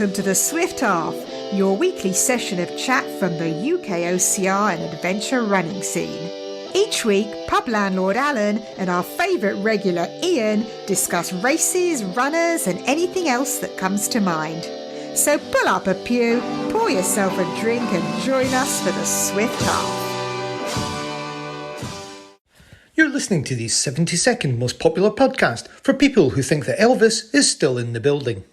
welcome to the Swift Half, your weekly session of chat from the UKOCR and adventure running scene. Each week, pub landlord Alan and our favourite regular Ian discuss races, runners and anything else that comes to mind. So pull up a pew, pour yourself a drink and join us for the Swift Half. You're listening to the 72nd most popular podcast for people who think that Elvis is still in the building.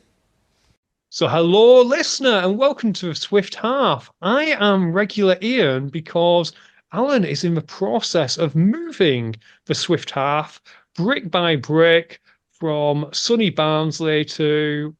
So hello, listener, and welcome to the Swift Half. I am regular Ian because Alan is in the process of moving the Swift Half brick by brick from sunny Barnsley to,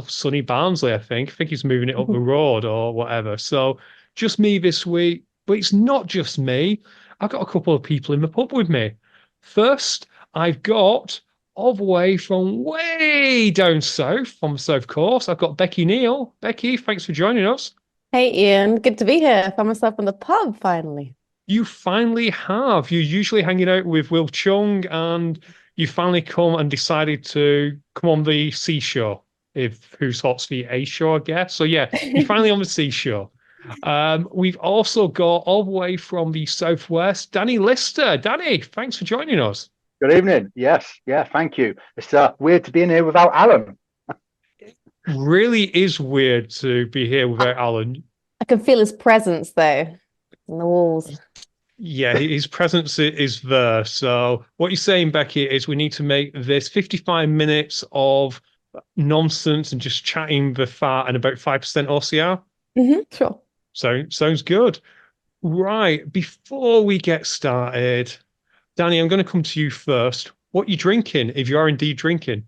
sunny Barnsley, I think. I think he's moving it up the road or whatever. So just me this week, but it's not just me. I've got a couple of people in the pub with me. First, I've got, all the way from way down south, on the south coast, I've got Becky Neal. Becky, thanks for joining us. Hey Ian, good to be here. Found myself in the pub finally. You finally have. You're usually hanging out with Will Chung, and you finally come and decided to come on the seashore. If who's hot's the A shore, I guess. So yeah, you're finally on the seashore. We've also got all the way from the southwest, Danny Lister. Danny, thanks for joining us. Good evening. Yes, yeah, thank you. It's weird to be in here without Alan. It really is weird to be here without Alan. I can feel his presence though in the walls. Yeah, his presence is there. So what you're saying, Becky, is we need to make this 55 minutes of nonsense and just chatting the fat and about 5% OCR. Sure. So sounds good. Right, before we get started, Danny, I'm going to come to you first. What are you drinking, if you are indeed drinking?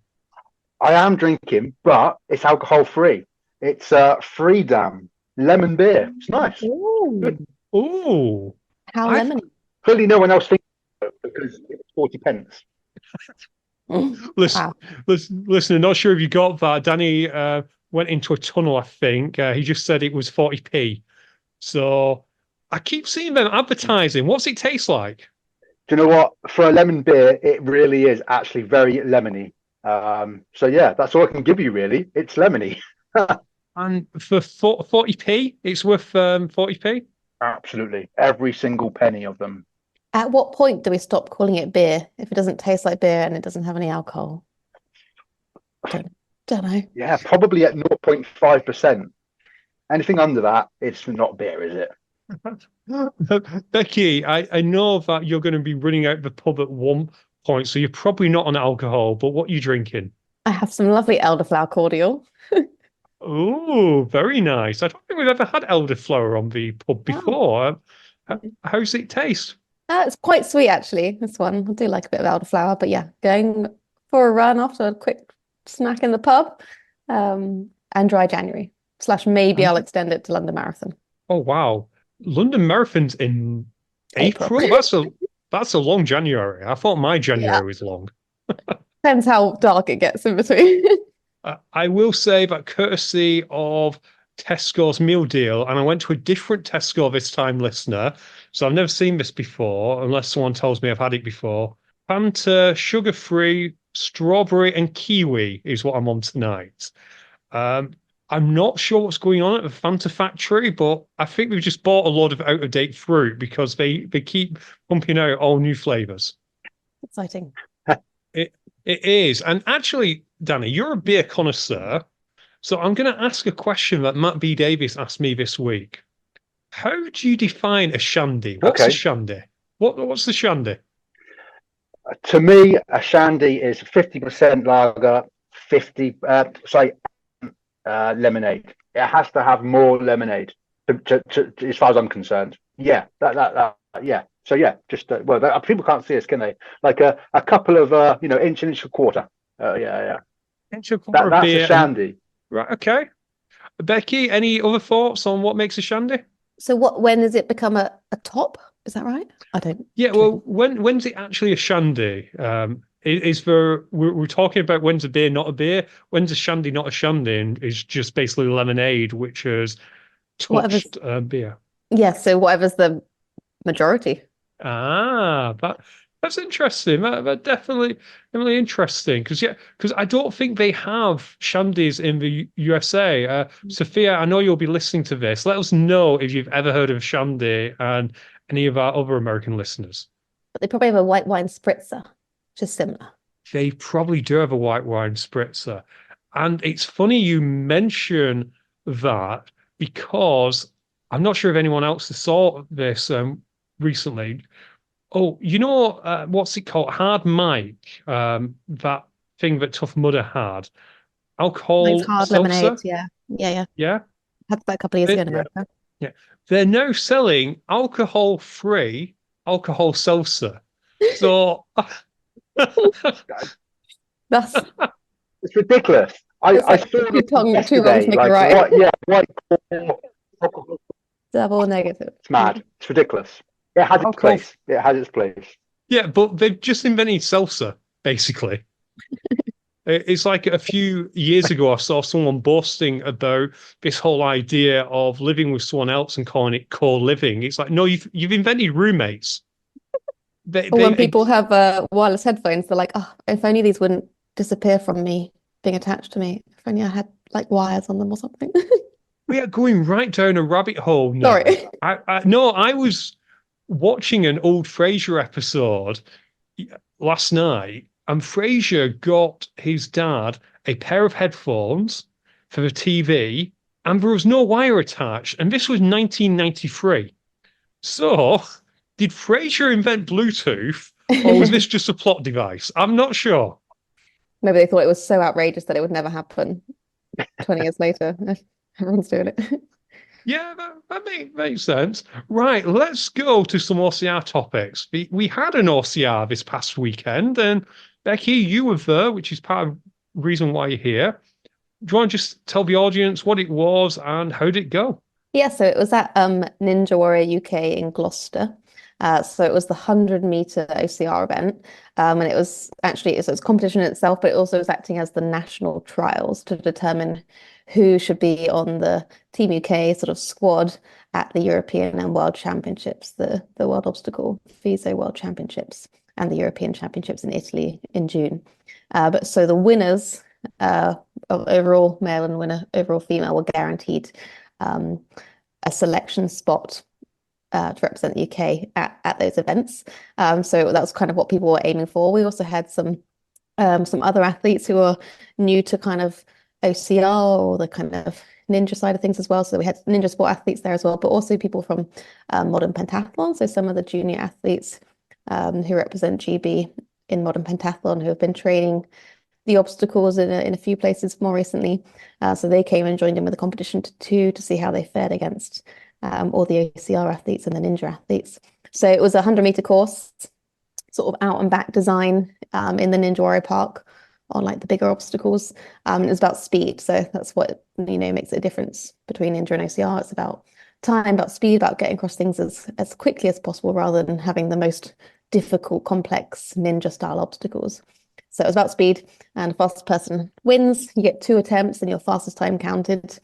I am drinking, but it's alcohol free. It's Freedom lemon beer. It's nice. Ooh. Good. Ooh. How lemony. Clearly no one else thinks so because it's 40 pence. Listen, I'm not sure if you got that. Danny went into a tunnel, I think. He just said it was 40p. So I keep seeing them advertising. What's it taste like? Do you know what? For a lemon beer, it really is actually very lemony. So yeah, that's all I can give you really. It's lemony. And for 40p, it's worth 40p? Absolutely. Every single penny of them. At what point do we stop calling it beer if it doesn't taste like beer and it doesn't have any alcohol? Don't know. Yeah, probably at 0.5%. Anything under that, it's not beer, is it? Becky, I know that you're going to be running out the pub at one point, so you're probably not on alcohol, but what are you drinking? I have some lovely elderflower cordial. Oh, very nice. I don't think we've ever had elderflower on the pub before. How's it taste? It's quite sweet actually, this one. I do like a bit of elderflower, but yeah, going for a run after a quick snack in the pub, and dry January. / maybe I'll extend it to London Marathon. Oh, wow. London Marathon's in April? That's a long January. I thought my January was long. Depends how dark it gets in between. I will say that courtesy of Tesco's meal deal, and I went to a different Tesco this time, listener, so I've never seen this before, unless someone tells me I've had it before. Fanta, sugar-free, strawberry and kiwi is what I'm on tonight. I'm not sure what's going on at the Fanta factory, but I think we've just bought a lot of out-of-date fruit because they keep pumping out all new flavours. Exciting. It is. And actually, Danny, you're a beer connoisseur, so I'm going to ask a question that Matt B. Davis asked me this week. How do you define a shandy? What's a shandy? What's the shandy? To me, a shandy is 50% lager, lemonade. It has to have more lemonade, as far as I'm concerned. Yeah, yeah. So yeah, just people can't see us, can they? Like a couple of inch and a quarter. Yeah. Inch and a quarter that's beer a shandy. Right. Okay. Becky, any other thoughts on what makes a shandy? So when does it become a top? Is that right? I don't. Yeah. Well, when's it actually a shandy? We're talking about when's a beer not a beer? When's a shandy not a shandy? And it's just basically lemonade, which is touched beer. Yeah. So whatever's the majority. That That's interesting. That definitely interesting. Because I don't think they have shandies in the USA. Sophia, I know you'll be listening to this. Let us know if you've ever heard of shandy and any of our other American listeners. But they probably have a white wine spritzer, which is similar. They probably do have a white wine spritzer. And it's funny you mention that because I'm not sure if anyone else saw this recently. Oh, what's it called? Hard Mike, that thing that Tough Mudder had. Nice Alcohol hard lemonade. seltzer. Yeah. Yeah. Had that a couple of years ago in Yeah. America. Yeah. They're now selling alcohol-free alcohol seltzer. So That's It's ridiculous. it's I like saw two them two wrongs yesterday. make a Like right. what? Yeah, white. Double negative. It's mad. It's ridiculous. It has its alcohol. place. It has its place. Yeah, but they've just invented seltzer, basically. It's like a few years ago, I saw someone boasting about this whole idea of living with someone else and calling it co-living. It's like, no, you've invented roommates. Or when people have wireless headphones, they're like, oh, if only these wouldn't disappear from me being attached to me. If only I had like wires on them or something. We are going right down a rabbit hole now. Sorry. I was watching an old Frasier episode last night, and Frasier got his dad a pair of headphones for the TV, and there was no wire attached, and this was 1993. So, did Frasier invent Bluetooth, or was this just a plot device? I'm not sure. Maybe they thought it was so outrageous that it would never happen 20 years later. Everyone's doing it. Yeah, that makes sense. Right, let's go to some OCR topics. We had an OCR this past weekend, and Becky, you were there, which is part of the reason why you're here. Do you want to just tell the audience what it was and how did it go? Yeah, so it was at Ninja Warrior UK in Gloucester. So it was the 100-meter OCR event. And it was actually, so it's competition in itself, but it also was acting as the national trials to determine who should be on the Team UK sort of squad at the European and World Championships, the World Obstacle FISO World Championships and the European Championships in Italy in June. But so the winners of overall male and winner overall female were guaranteed a selection spot to represent the UK at those events. So that was kind of what people were aiming for. We also had some other athletes who are new to kind of OCR or the kind of ninja side of things as well. So we had ninja sport athletes there as well, but also people from modern pentathlon. So some of the junior athletes who represent GB in modern pentathlon who have been training the obstacles in a few places more recently. So they came and joined in with the competition to see how they fared against all the OCR athletes and the ninja athletes. So it was a 100-meter course, sort of out and back design in the Ninja Warrior Park on like the bigger obstacles. It was about speed. So that's what, makes it a difference between ninja and OCR. It's about time, about speed, about getting across things as quickly as possible rather than having the most difficult, complex ninja style obstacles. So it was about speed, and the fastest person wins. You get 2 attempts and your fastest time counted.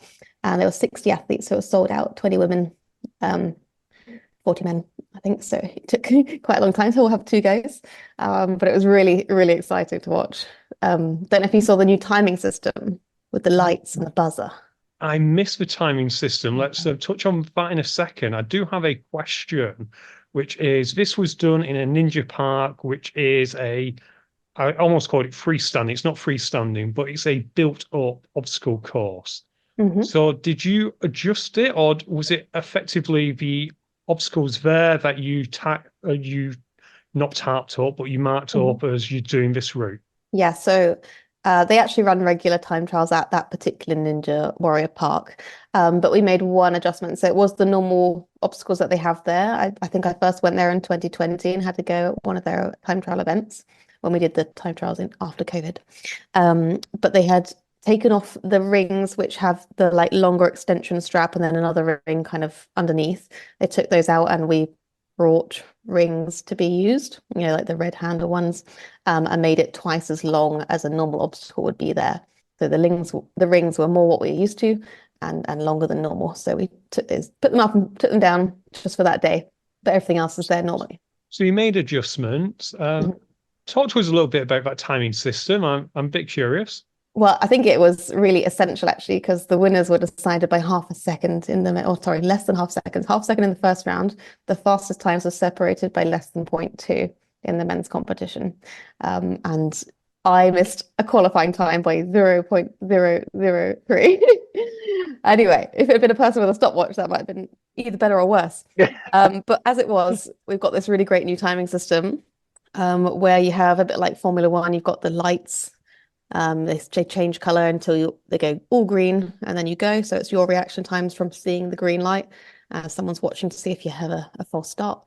And there were 60 athletes, so it was sold out, 20 women, 40 men, I think. So it took quite a long time, so we'll have 2 goes. But it was really, really exciting to watch. Don't know if you saw the new timing system with the lights and the buzzer. I missed the timing system. Let's touch on that in a second. I do have a question, which is, this was done in a ninja park, which is I almost called it freestanding. It's not freestanding, but it's a built-up obstacle course. Mm-hmm. So did you adjust it, or was it effectively the obstacles there that you not tarped up, but you marked up as you're doing this route? Yeah, so they actually run regular time trials at that particular Ninja Warrior Park. But we made one adjustment. So it was the normal obstacles that they have there. I think I first went there in 2020 and had to go at one of their time trial events when we did the time trials after COVID. But they had taken off the rings, which have the like longer extension strap and then another ring kind of underneath. They took those out and we brought rings to be used, like the red handle ones, and made it twice as long as a normal obstacle would be there. So the rings were more what we're used to and longer than normal. So we took those, put them up and took them down just for that day, but everything else is there normally. So you made adjustments. Talk to us a little bit about that timing system. I'm a bit curious. Well, I think it was really essential actually, because the winners were decided by half a second less than half a second in the first round. The fastest times were separated by less than 0.2 in the men's competition. And I missed a qualifying time by 0.003. Anyway, if it had been a person with a stopwatch, that might have been either better or worse. But as it was, we've got this really great new timing system where you have a bit like Formula One, you've got the lights. They change color until they go all green and then you go. So it's your reaction times from seeing the green light. Someone's watching to see if you have a false start.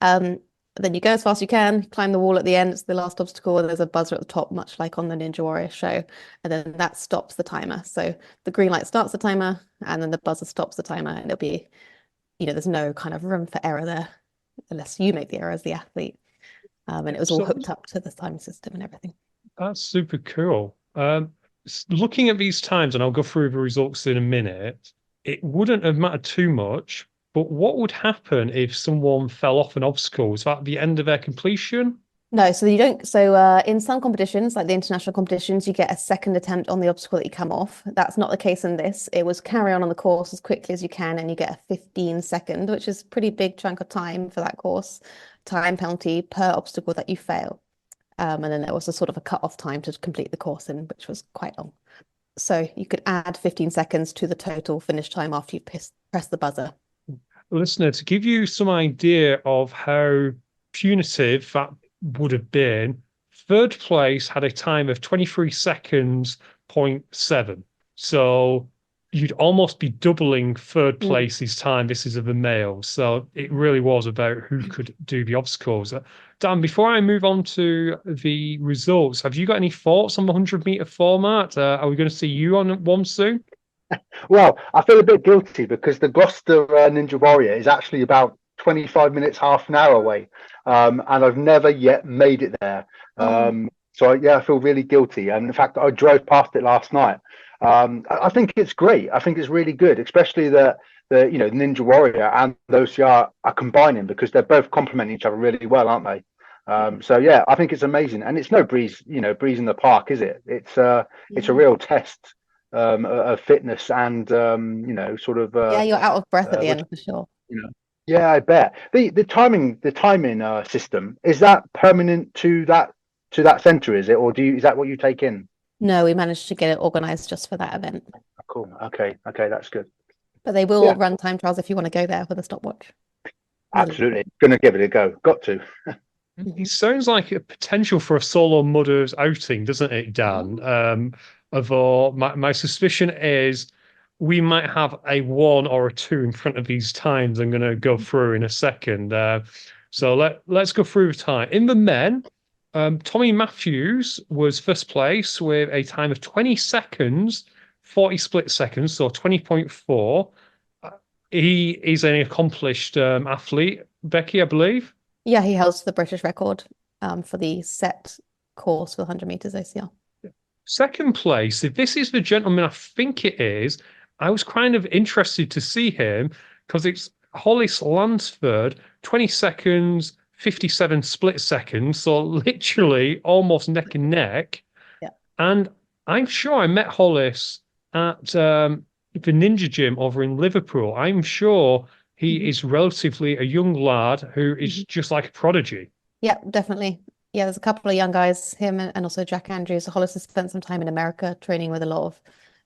Then you go as fast as you can, climb the wall at the end. It's the last obstacle. And there's a buzzer at the top, much like on the Ninja Warrior show. And then that stops the timer. So the green light starts the timer and then the buzzer stops the timer. And it'll be, there's no kind of room for error there unless you make the error as the athlete. And it was all hooked up to the timing system and everything. That's super cool. Looking at these times, and I'll go through the results in a minute, it wouldn't have mattered too much, but what would happen if someone fell off an obstacle? Was that the end of their completion? No, so you don't. So in some competitions, like the international competitions, you get a second attempt on the obstacle that you come off. That's not the case in this. It was carry on the course as quickly as you can, and you get a 15-second, which is a pretty big chunk of time for that course, time penalty per obstacle that you fail. And then there was a sort of a cut-off time to complete the course in, which was quite long. So you could add 15 seconds to the total finish time after you press the buzzer. Listener, to give you some idea of how punitive that would have been, third place had a time of 23 seconds, 0.7. So you'd almost be doubling third place's time. This is of a male. So it really was about who could do the obstacles. Dan, before I move on to the results, have you got any thoughts on the 100-meter format? Are we going to see you on one soon? Well, I feel a bit guilty because the Gloucester Ninja Warrior is actually about 25 minutes, half an hour away. And I've never yet made it there. So, I feel really guilty. And in fact, I drove past it last night. I think it's great. I think it's really good, especially the Ninja Warrior and the OCR are combining because they're both complementing each other really well, aren't they? I think it's amazing, and it's no breeze in the park, is it? It's a real test of fitness and sort of you're out of breath at the end for sure. Yeah, I bet. The timing system, is that permanent to that center, is it, or is that what you take in? No, we managed to get it organized just for that event. Cool. Okay, that's good. But they will run time trials if you want to go there with a stopwatch. Absolutely. Gonna give it a go. Got to. It sounds like a potential for a solo mudders outing, doesn't it, Dan? Although my suspicion is we might have a 1 or a 2 in front of these times I'm going to go through in a second. So let's go through the time. In the men, Tommy Matthews was first place with a time of 20 seconds, 40 split seconds, so 20.4. He is an accomplished athlete, Becky, I believe. Yeah, he holds the British record for the set course for the 100 meters OCR. Second place, if this is the gentleman I think it is, I was kind of interested to see him because it's Hollis Lansford, 20 seconds, 57 split seconds, so literally almost neck and neck. Yeah. And I'm sure I met Hollis at the Ninja Gym over in Liverpool. I'm sure he is relatively a young lad who is just like a prodigy. Yeah, definitely. Yeah, there's a couple of young guys, him and also Jack Andrews. Hollis has spent some time in America training with a lot of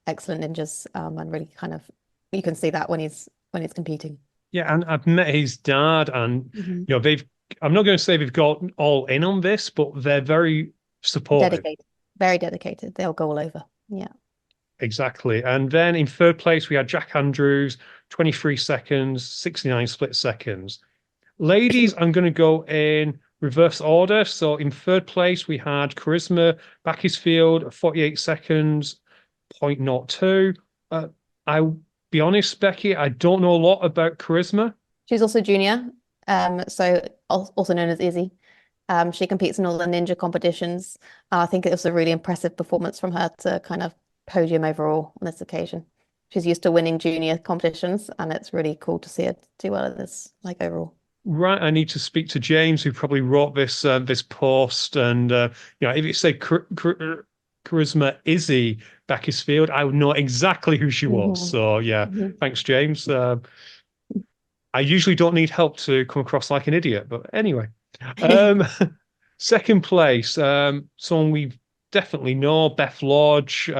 excellent ninjas, and really kind of you can see that when he's competing. Yeah, and I've met his dad, and I'm not going to say they've got all in on this, but they're very supportive. Very dedicated. They'll go all over. Yeah. Exactly. And then in third place, we had Jack Andrews, 23 seconds, 69 split seconds. Ladies, I'm going to go in reverse order. So in third place, we had Charisma Backesfield, 48 seconds, 0.02. I'll be honest, Becky, I don't know a lot about Charisma. She's also junior, so also known as Izzy. She competes in all the ninja competitions. I think it was a really impressive performance from her to kind of podium overall on this occasion. She's used to winning junior competitions, and it's really cool to see her do well at this, like overall. Right, I need to speak to James, who probably wrote this post, and if it said Charisma Izzy Beckesfield, I would know exactly who she was. Mhm. So yeah, Mhm. thanks, James. I usually don't need help to come across like an idiot, but anyway. Um, Second place, someone we definitely know, Beth Lodge,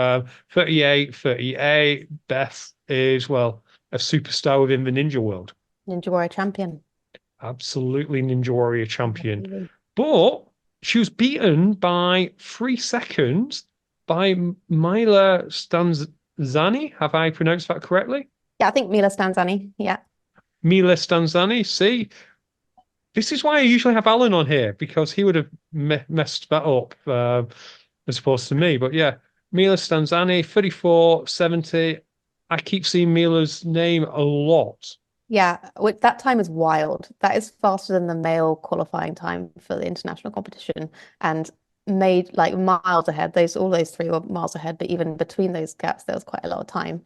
38. Beth is, well, a superstar within the ninja world. Ninja Warrior champion. Absolutely Ninja Warrior champion. Absolutely. But she was beaten by 3 seconds by Mila Stanzani. Have I pronounced that correctly? Yeah, I think Mila Stanzani. Yeah. Mila Stanzani. See, this is why I usually have Alan on here, because he would have messed that up as opposed to me. But yeah, Mila Stanzani, 34.70. I keep seeing Mila's name a lot. Yeah, that time is wild. That is faster than the male qualifying time for the international competition and made like miles ahead. All those three were miles ahead, but even between those gaps, there was quite a lot of time.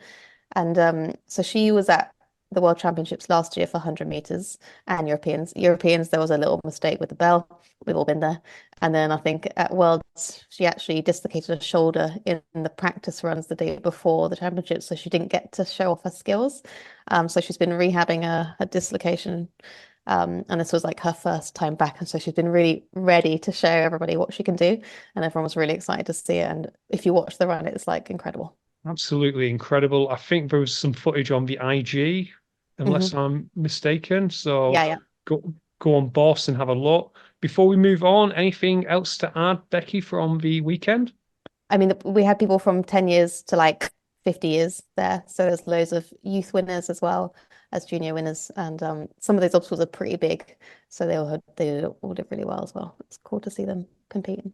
And so she was at the World Championships last year for 100 meters and Europeans. Europeans, there was a little mistake with the bell. We've all been there. And then I think at Worlds, she actually dislocated her shoulder in the practice runs the day before the championships, so she didn't get to show off her skills. So she's been rehabbing a dislocation. And this was like her first time back. And so she's been really ready to show everybody what she can do. And everyone was really excited to see it. And if you watch the run, it's like incredible. Absolutely incredible. I think there was some footage on the IG, unless Mhm. I'm mistaken. So Yeah, yeah. go on Boss and have a look. Before we move on, anything else to add, Becky, from the weekend? I mean, we had people from 10 years to like 50 years there. So there's loads of youth winners as well as junior winners. And some of those obstacles are pretty big. So they all did really well as well. It's cool to see them competing.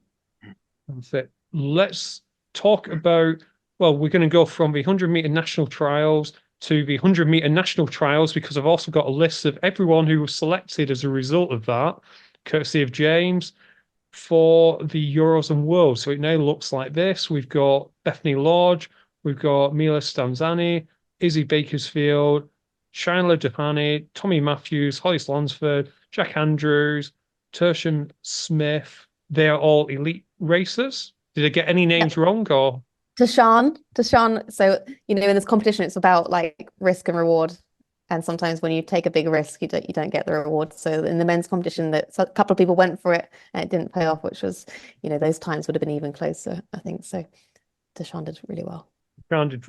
That's it. Let's talk about, well, we're going to go from the 100-meter national trials to the 100-meter national trials, because I've also got a list of everyone who was selected as a result of that, courtesy of James, for the Euros and Worlds. So it now looks like this. We've got Bethany Lodge, we've got Mila Stanzani, Izzy Bakersfield, Shyla Duhani, Tommy Matthews, Holly Slansford, Jack Andrews, Tersham Smith. They're all elite racers. Did I get any names wrong, or? Tashawn. So, in this competition, it's about like risk and reward. And sometimes when you take a big risk, you don't get the reward. So in the men's competition, a couple of people went for it and it didn't pay off, which was, those times would have been even closer, I think. So Tashawn did really well. Sounded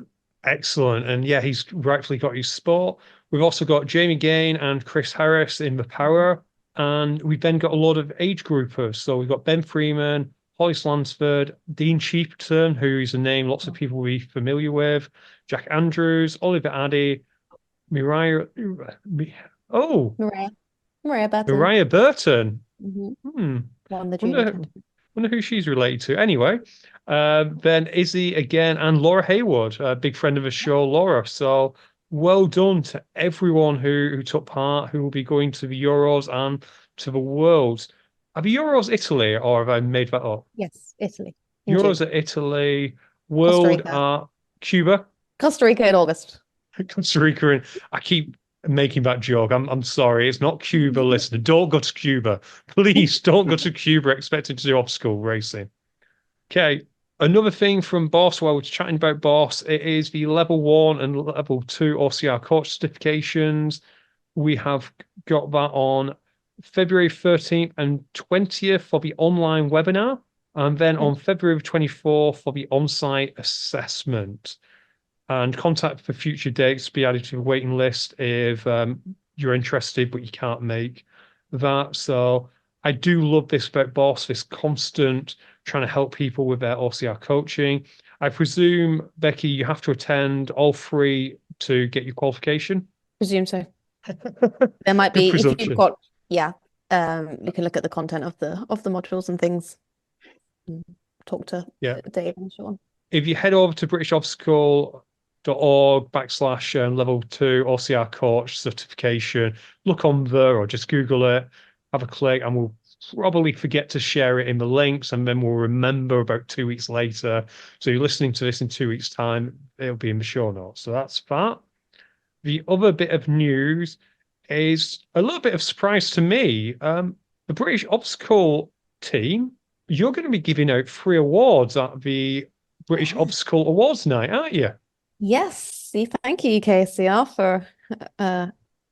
excellent. And yeah, he's rightfully got his spot. We've also got Jamie Gain and Chris Harris in the power. And we've then got a lot of age groupers. So we've got Ben Freeman, Holly Slansford, Dean Sheepton, who is a name lots of people will be familiar with, Jack Andrews, Oliver Addy, Mariah. Oh, Maria Burton. Mariah Burton. Won the junior Wonder, category. wonder who she's related to. Anyway, then Izzy again and Laura Hayward, a big friend of the show, Laura. So well done to everyone who took part, who will be going to the Euros and to the Worlds. Are the Euros Italy, or have I made that up? Yes, Italy. In Euros June. at Italy, Costa World Rica. at Cuba. Costa Rica in August. Costa Rica, and I keep making that joke. I'm sorry, it's not Cuba, listener. Don't go to Cuba. Please don't go to Cuba expecting to do obstacle racing. Okay. Another thing from Boss, while we're chatting about Boss, it is the level 1 and level 2 OCR coach certifications. We have got that on February 13th and 20th for the online webinar, and then on February 24th for the on-site assessment. And contact for future dates be added to the waiting list if you're interested, but you can't make that. So I do love this about Boss, this constant trying to help people with their OCR coaching. I presume, Becky, you have to attend all 3 to get your qualification. Presume so. There might be, if you've got, you can look at the content of the modules and things. Talk to Dave and so on. If you head over to britishobstacle.org/level 2 OCR coach certification, look on there or just Google it, have a click, and we'll probably forget to share it in the links, and then we'll remember about 2 weeks later. So you're listening to this in 2 weeks' time, it'll be in the show notes. So that's that. The other bit of news is a little bit of surprise to me. The British Obstacle team, you're going to be giving out 3 awards at the British Obstacle Awards night, aren't you? Yes, thank you, UKOCR, for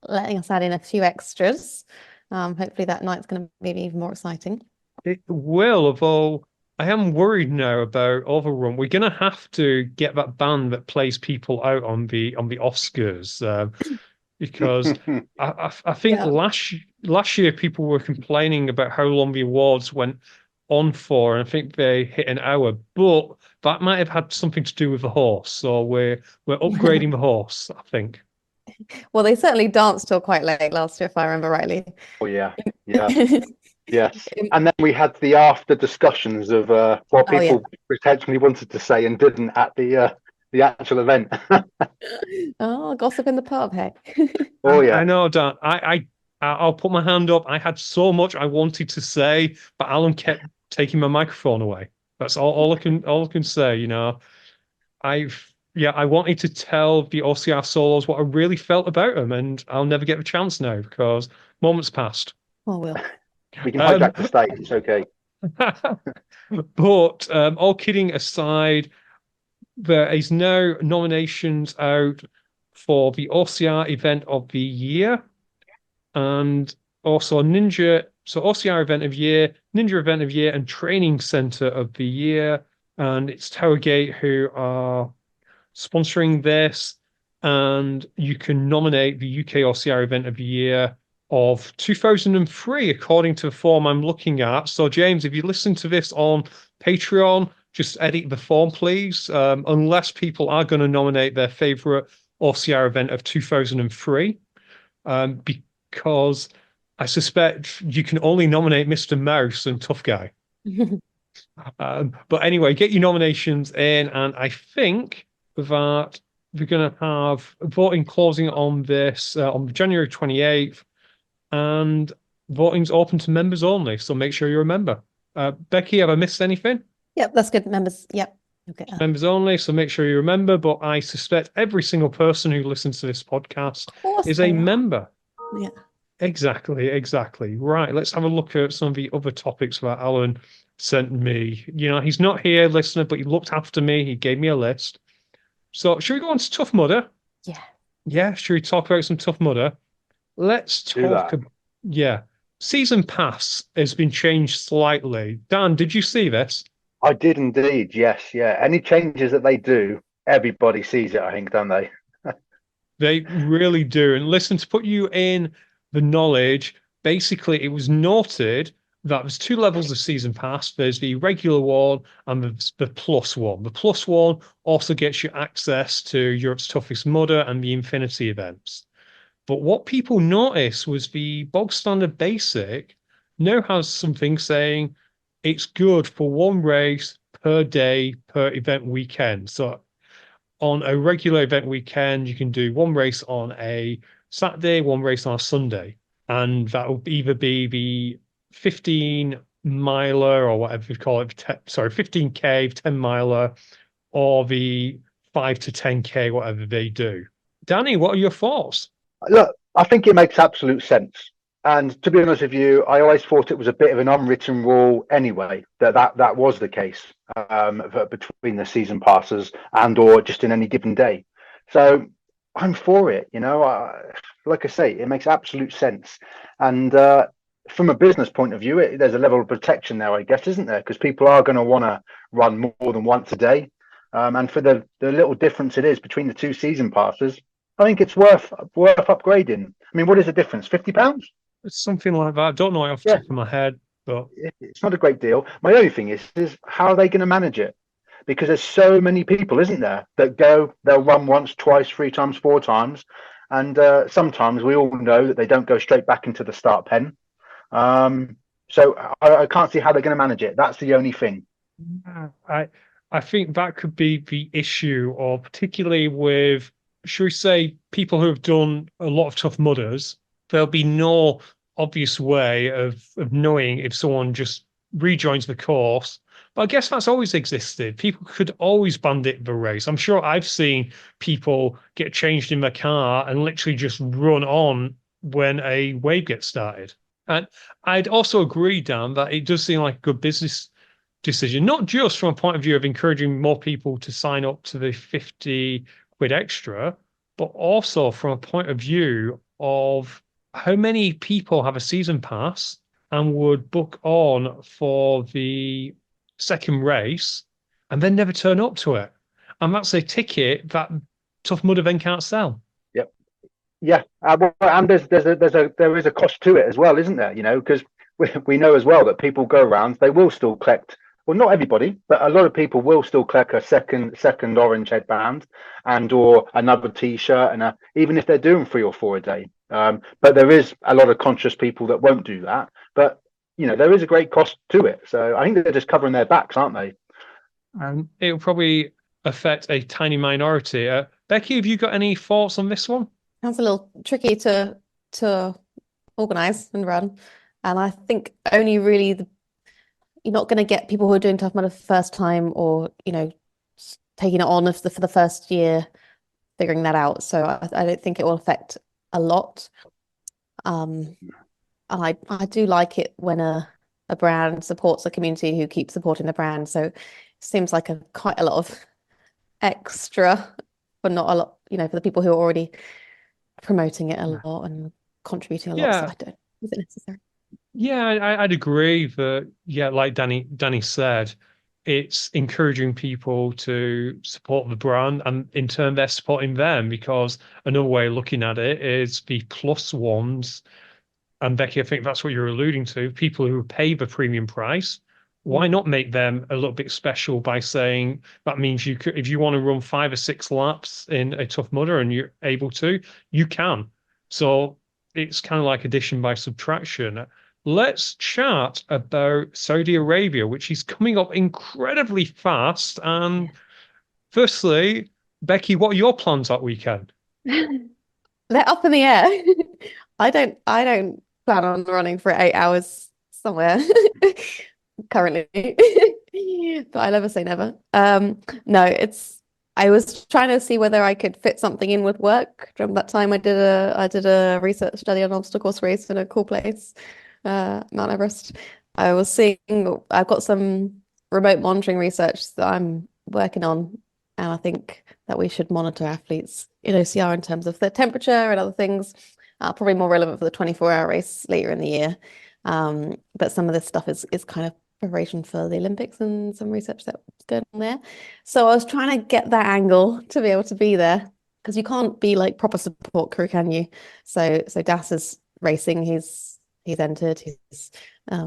letting us add in a few extras. Hopefully that night's going to be even more exciting. It will, although I am worried now about Overrun. We're going to have to get that band that plays people out on the Oscars, because I think last year people were complaining about how long the awards went on for, and I think they hit an hour, but that might have had something to do with the horse. So we're upgrading the horse, I think. Well, they certainly danced till quite late last year, if I remember rightly. Oh yeah, yes. And then we had the after discussions of what people potentially wanted to say and didn't at the actual event. Oh, gossip in the pub, hey. Oh yeah. I know, Dan. I'll put my hand up. I had so much I wanted to say, but Alan kept taking my microphone away. That's all I can say, you know. I wanted to tell the OCR solos what I really felt about them, and I'll never get the chance now because moments passed. Oh, Will. We can hijack the stage, it's okay. But all kidding aside, there is now nominations out for the OCR event of the year and also Ninja. So OCR event of year, Ninja event of year, and Training Center of the year. And it's Towergate who are sponsoring this. And you can nominate the UK OCR event of the year of 2003, according to the form I'm looking at. So, James, if you listen to this on Patreon, just edit the form, please, unless people are going to nominate their favorite OCR event of 2003, because I suspect you can only nominate Mr. Mouse and Tough Guy. But anyway, get your nominations in, and I think that we're going to have voting closing on this on January 28th, and voting's open to members only, so make sure you're a member. Becky, have I missed anything? Yep, that's good. Members, yep. Okay. Members only, so make sure you remember. But I suspect every single person who listens to this podcast is a member. Yeah. Exactly. Right, let's have a look at some of the other topics that Alan sent me. You know, he's not here, listener, but he looked after me. He gave me a list. So should we go on to Tough Mudder? Yeah. Yeah, should we talk about some Tough Mudder? Let's talk. Yeah. Season pass has been changed slightly. Dan, did you see this? I did indeed, yes, yeah. Any changes that they do, everybody sees it, I think, don't they? They really do. And listen, to put you in the knowledge, basically it was noted that there's 2 levels of season pass. There's the regular one and the plus one. The plus one also gets you access to Europe's Toughest Mudder and the Infinity events. But what people noticed was the bog standard basic now has something saying it's good for 1 race per day per event weekend. So on a regular event weekend, you can do 1 race on a Saturday, 1 race on a Sunday. And that will either be the 15 miler or whatever you call it, 15K, 10 miler, or the 5 to 10K, whatever they do. Danny, what are your thoughts? Look, I think it makes absolute sense. And to be honest with you, I always thought it was a bit of an unwritten rule anyway, that was the case between the season passes and or just in any given day. So I'm for it, you know. Like I say, it makes absolute sense. And from a business point of view, there's a level of protection there, I guess, isn't there? Because people are going to want to run more than once a day. And for the little difference it is between the 2 season passes, I think it's worth upgrading. I mean, what is the difference? £50? It's something like that. I don't know it off the top of my head, but it's not a great deal. My only thing is how are they going to manage it? Because there's so many people, isn't there, that they'll run once, twice, 3 times, 4 times, and sometimes we all know that they don't go straight back into the start pen. So I can't see how they're going to manage it. That's the only thing. I think that could be the issue, or particularly with, should we say, people who have done a lot of Tough Mudders. There'll be no obvious way of knowing if someone just rejoins the course. But I guess that's always existed. People could always bandit the race. I'm sure I've seen people get changed in their car and literally just run on when a wave gets started. And I'd also agree, Dan, that it does seem like a good business decision, not just from a point of view of encouraging more people to sign up to the 50 quid extra, but also from a point of view of how many people have a season pass and would book on for the second race and then never turn up to it. And that's a ticket that Tough Mudder then can't sell. Yep. Yeah, and there is a cost to it as well, isn't there? You know, because we know as well that people go around, they will still collect. Well, not everybody, but a lot of people will still collect a second orange headband and or another T-shirt, and even if they're doing 3 or 4 a day. But there is a lot of conscious people that won't do that. But you know, there is a great cost to it. So I think they're just covering their backs, aren't they? It'll probably affect a tiny minority. Becky, have you got any thoughts on this one? Sounds a little tricky to organize and run, and I think only really you're not going to get people who are doing Tough Mudder for the first time, or taking it on for the first year, figuring that out. So I don't think it will affect a lot. And I do like it when a brand supports a community who keeps supporting the brand. So it seems like quite a lot of extra, but not a lot, for the people who are already promoting it a lot and contributing a lot. So I don't, is it necessary? Yeah, I'd agree that, like Danny said, it's encouraging people to support the brand, and in turn they're supporting them, because another way of looking at it is the plus ones. And Becky, I think that's what you're alluding to, people who pay the premium price. Why not make them a little bit special by saying that means you could, if you want to run 5 or 6 laps in a Tough Mudder and you're able to, you can. So it's kind of like addition by subtraction. Let's chat about Saudi Arabia, which is coming up incredibly fast. And firstly, Becky, what are your plans that weekend? They're up in the air. I don't plan on running for 8 hours somewhere currently, but I never say never. No, I was trying to see whether I could fit something in with work. From that time I did a research study on obstacles race in a cool place, Mount Everest. I was seeing I've got some remote monitoring research that I'm working on, and I think that we should monitor athletes in OCR in terms of their temperature and other things. Probably more relevant for the 24-hour race later in the year. But some of this stuff is kind of preparation for the Olympics and some research that's going on there. So I was trying to get that angle to be able to be there, because you can't be like proper support crew, can you? So Das is racing. He's entered. He's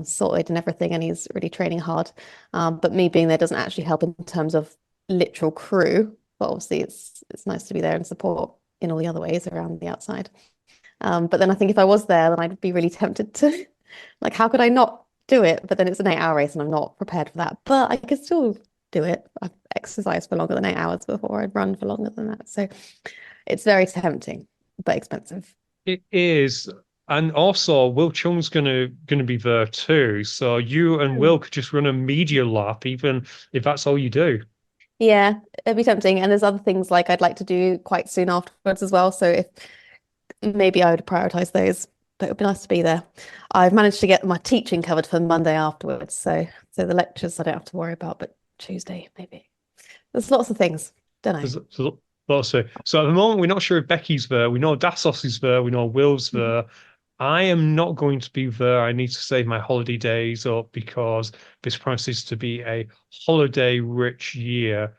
sorted and everything, and he's really training hard. But me being there doesn't actually help in terms of literal crew. But obviously, it's nice to be there and support in all the other ways around the outside. But then I think if I was there, then I'd be really tempted to, like, how could I not do it? But then it's an 8-hour race and I'm not prepared for that. But I could still do it. I've exercised for longer than 8 hours before. I'd run for longer than that. So it's very tempting, but expensive. It is. And also, Will Chung's gonna be there too. So you and Will could just run a media lap, even if that's all you do. Yeah, it'd be tempting. And there's other things like I'd like to do quite soon afterwards as well. So if maybe I would prioritize those, but it would be nice to be there. I've managed to get my teaching covered for Monday afterwards, so the lectures I don't have to worry about, but Tuesday maybe. There's lots of things, don't know. There's lots of. So at the moment, we're not sure if Becky's there. We know Dassos is there. We know Will's there. I am not going to be there. I need to save my holiday days up, because this promises to be a holiday-rich year.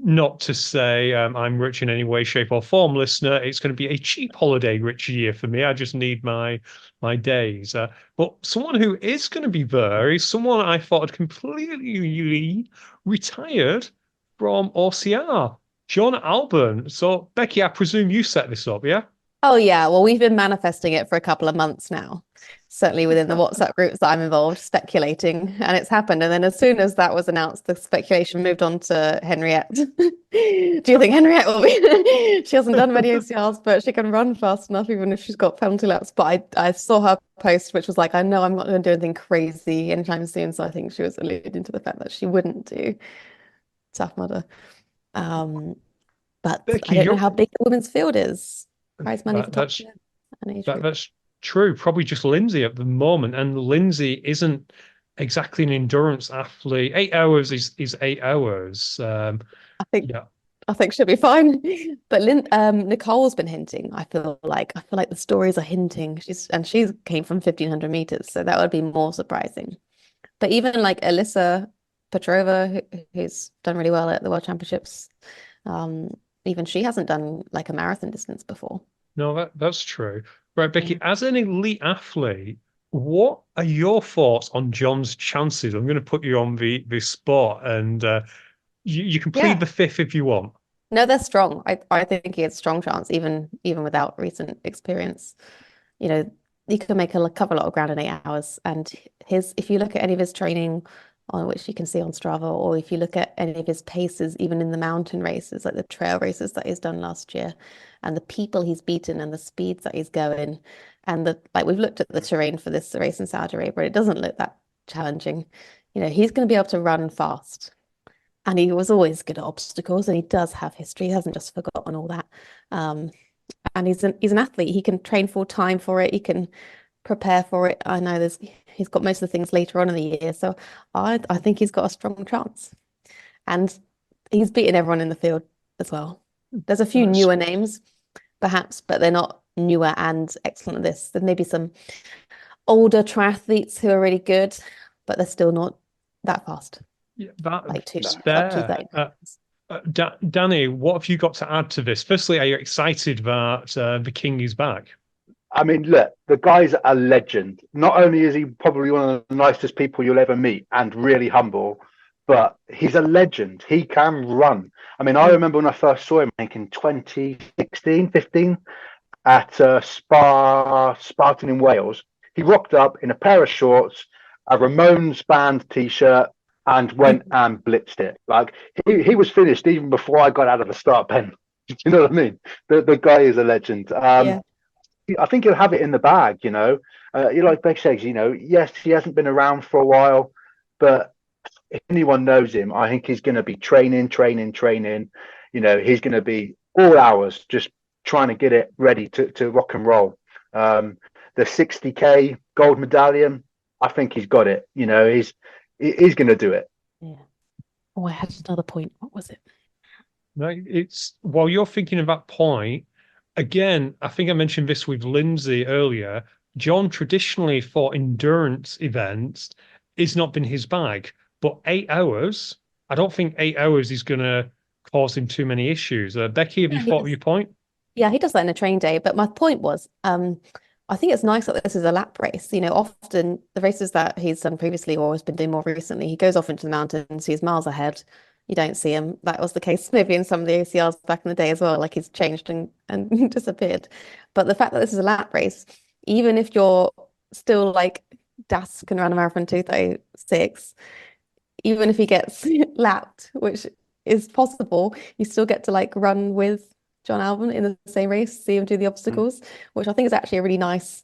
Not to say I'm rich in any way, shape, or form, listener. It's going to be a cheap holiday-rich year for me. I just need my days. But someone who is going to be there is someone I thought had completely retired from OCR, John Alban. So, Becky, I presume you set this up, yeah? Oh yeah, well, we've been manifesting it for a couple of months now, certainly within the WhatsApp groups that I'm involved, speculating, and it's happened. And then as soon as that was announced, the speculation moved on to Henriette. Do you think Henriette will be? She hasn't done many OCRs, but she can run fast enough, even if she's got penalty laps. But I saw her post, which was like, I know I'm not going to do anything crazy anytime soon. So I think she was alluding to the fact that she wouldn't do Tough Mudder. But Becky, I don't know how big the women's field is. Prize money for top. an age group. That's true. Probably just Lindsay at the moment, and Lindsay isn't exactly an endurance athlete. 8 hours is 8 hours. I think Yeah. I think she'll be fine. But Nicole's been hinting. I feel like the stories are hinting. She came from 1,500 meters, so that would be more surprising. But even like Alyssa Petrova, who's done really well at the World Championships, even she hasn't done like a marathon distance before. No, that's true. Right, Becky, as an elite athlete, what are your thoughts on John's chances? I'm going to put you on the spot, and you can plead Yeah. the fifth if you want. No, they're strong. I think he has strong chance, even without recent experience. You know, you can cover a lot of ground in 8 hours. And if you look at any of his training, on which you can see on Strava, or if you look at any of his paces, even in the mountain races, like the trail races that he's done last year, and the people he's beaten and the speeds that he's going, and we've looked at the terrain for this race in Saudi Arabia, it doesn't look that challenging. You know, he's going to be able to run fast. And he was always good at obstacles, and he does have history. He hasn't just forgotten all that. And he's an athlete. He can train full time for it. He can prepare for it. I know he's got most of the things later on in the year, so I think he's got a strong chance. And he's beaten everyone in the field as well. There's a few newer names, perhaps, but they're not newer and excellent at this. There may be some older triathletes who are really good, but they're still not that fast. Yeah, Danny, what have you got to add to this? Firstly, are you excited that the King is back? I mean, look, the guy's a legend. Not only is he probably one of the nicest people you'll ever meet and really humble, but he's a legend. He can run. I mean, I remember when I first saw him, I think in 2016, 15, at Spartan in Wales. He rocked up in a pair of shorts, a Ramones band T-shirt, and went and blitzed it. Like he was finished even before I got out of the start pen. Do you know what I mean? The guy is a legend. Yeah. I think he'll have it in the bag. You know, like Beck says, you know, yes, he hasn't been around for a while, but if anyone knows him, I think he's going to be training. You know, he's going to be all hours just trying to get it ready to rock and roll. The 60K gold medallion, I think he's got it. You know, he's going to do it. Yeah. Oh, I had another point. What was it? No, it's while you're thinking of that point, again, I think I mentioned this with Lindsay earlier. John traditionally for endurance events has not been his bag, but 8 hours, I don't think 8 hours is going to cause him too many issues. Becky, have you thought of your point? Yeah, he does that in a train day. But my point was, I think it's nice that this is a lap race. You know, often the races that he's done previously or has been doing more recently, he goes off into the mountains, he's miles ahead. You don't see him. That was the case maybe in some of the OCRs back in the day as well. Like he's changed and disappeared. But the fact that this is a lap race, even if you're still like Das can run a marathon 2:36, even if he gets lapped, which is possible, you still get to like run with John Alban in the same race, see him do the obstacles, which I think is actually a really nice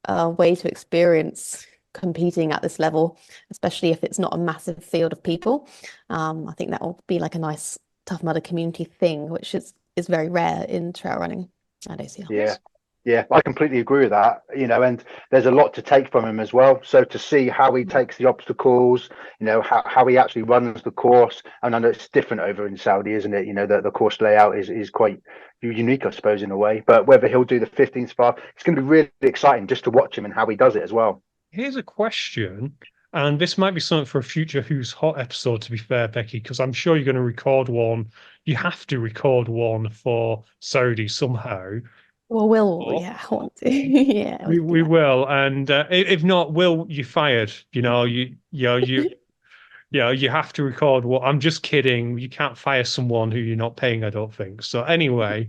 way to experience competing at this level, especially if it's not a massive field of people. I think that will be like a nice Tough Mudder community thing, which is very rare in trail running at OCR. Yeah, I completely agree with that. You know, and there's a lot to take from him as well. So to see how he takes the obstacles, you know, how he actually runs the course, and I know it's different over in Saudi, isn't it? You know, the course layout is quite unique, I suppose, in a way. But whether he'll do the 15th spa, it's going to be really exciting just to watch him and how he does it as well. Here's a question, and this might be something for a future Who's Hot episode, to be fair, Becky, because I'm sure you're going to record one. You have to record one for Saudi somehow. Well, I want to. Yeah, we will, and if not, you fired. You know, you have to record what. I'm just kidding. You can't fire someone who you're not paying, I don't think. So anyway,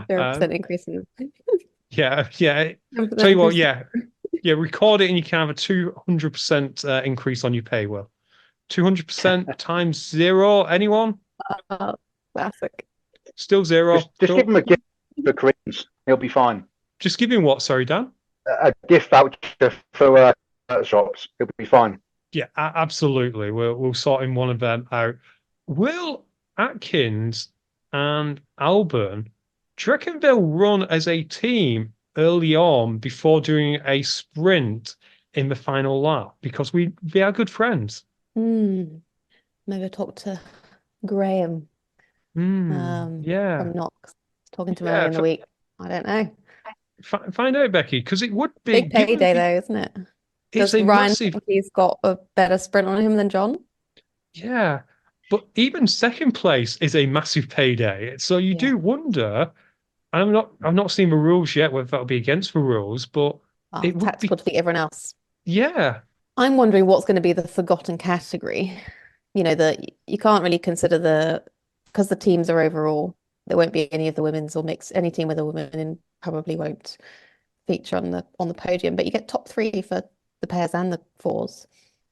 0% increase in. Yeah. Tell you what, yeah, record it, and you can have a 200% increase on your pay. Well, 200% times 0. Anyone? Classic. Still 0. Just give him a gift for Koreans. He'll be fine. Just give him what? Sorry, Dan. A gift voucher for shops. He'll be fine. Yeah, absolutely. We'll sort in one of them out. Will Atkins and Alban, do you reckon they'll run as a team early on before doing a sprint in the final lap because we are good friends. Maybe talk to Graham Yeah. from Knox. Talking to him Yeah. early in the week. I don't know. Find out, Becky, because it would be Big payday though, isn't it? It's Does a Ryan massive, think he's got a better sprint on him than John? yeah. But even second place is a massive payday. So you Yeah. do wonder. I've not seen the rules yet, whether that'll be against the rules, but it would Tactical be, to beat everyone else. yeah. I'm wondering what's going to be the forgotten category. You know, that you can't really consider because the teams are overall, there won't be any of the women's or any team with a woman in probably won't feature on the podium, but you get top three for the pairs and the fours.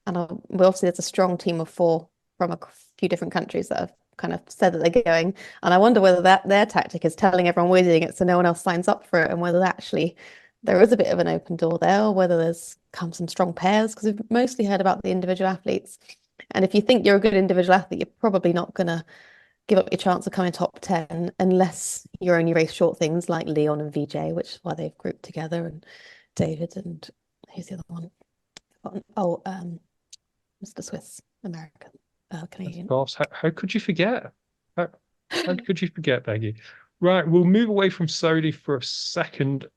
And obviously there's a strong team of four from a few different countries that have kind of said that they're going. And I wonder whether their tactic is telling everyone we're doing it so no one else signs up for it, and whether actually there is a bit of an open door there, or whether there's come some strong pairs, because we've mostly heard about the individual athletes. And if you think you're a good individual athlete, you're probably not going to give up your chance of coming top 10 unless you only race short things like Leon and VJ, which is why they've grouped together, and David and who's the other one? Oh, Mr. Swiss, American, Canadian. Of course. How could you forget? How could you forget, Peggy? Right, we'll move away from Saudi for a second.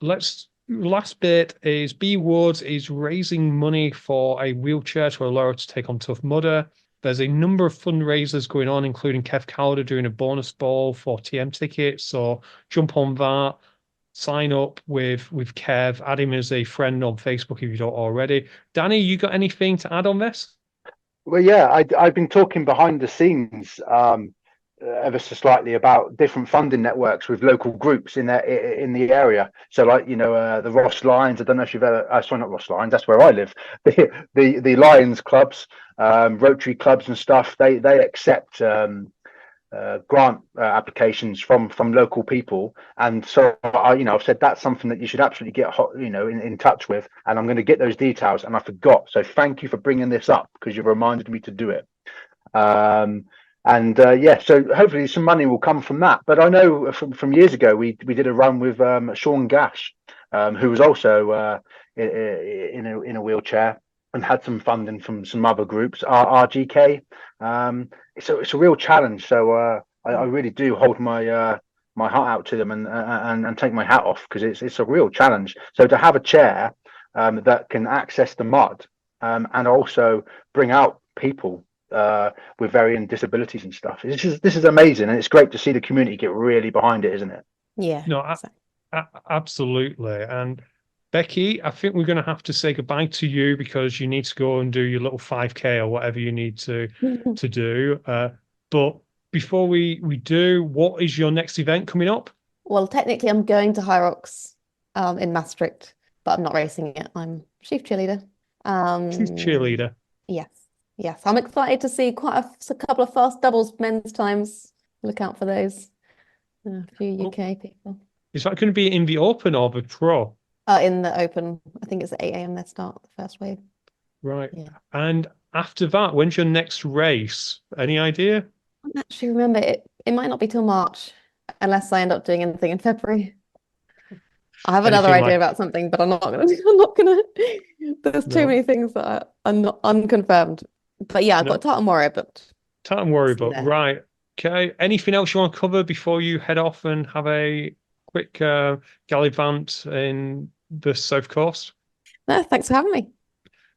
Last bit is B Woods is raising money for a wheelchair to allow her to take on Tough Mudder. There's a number of fundraisers going on, including Kev Calder doing a bonus ball for TM tickets. So jump on that, sign up with Kev, add him as a friend on Facebook if you don't already. Danny, you got anything to add on this? Well, yeah, I've been talking behind the scenes ever so slightly about different funding networks with local groups in the area. So, like, you know, the Ross Lions. I don't know if you've ever. Sorry, not Ross Lions. That's where I live. The Lions clubs, Rotary clubs and stuff. They accept grant applications from local people, and so I've said that's something that you should absolutely get in touch with, and I'm going to get those details, and I forgot, so thank you for bringing this up because you've reminded me to do it. So hopefully some money will come from that. But I know from years ago we did a run with Sean Gash, who was also in a wheelchair and had some funding from some other groups, RGK. It's a real challenge. So I really do hold my heart out to them and take my hat off, because it's a real challenge. So to have a chair that can access the mud and also bring out people with varying disabilities and stuff, this is amazing, and it's great to see the community get really behind it, isn't it? Yeah. No, absolutely. And Becky, I think we're going to have to say goodbye to you because you need to go and do your little 5K or whatever you need to do. But before we do, what is your next event coming up? Well, technically, I'm going to High Rocks in Maastricht, but I'm not racing it. I'm chief cheerleader. Chief cheerleader. Yes. I'm excited to see quite a couple of fast doubles men's times. Look out for those. A few UK people. Is that going to be in the Open or the Pro? In the Open. I think it's at 8 a.m. their start, the first wave. Right. Yeah. And after that, when's your next race? Any idea? I don't actually remember. It might not be till March, unless I end up doing anything in February. I have another idea about something, but I'm not gonna. There's too many things that are not unconfirmed. But yeah, I've got Tartan Warrior booked. Tartan Warrior booked, right? Okay. Anything else you want to cover before you head off and have a quick gallivant in the South Coast? No, thanks for having me.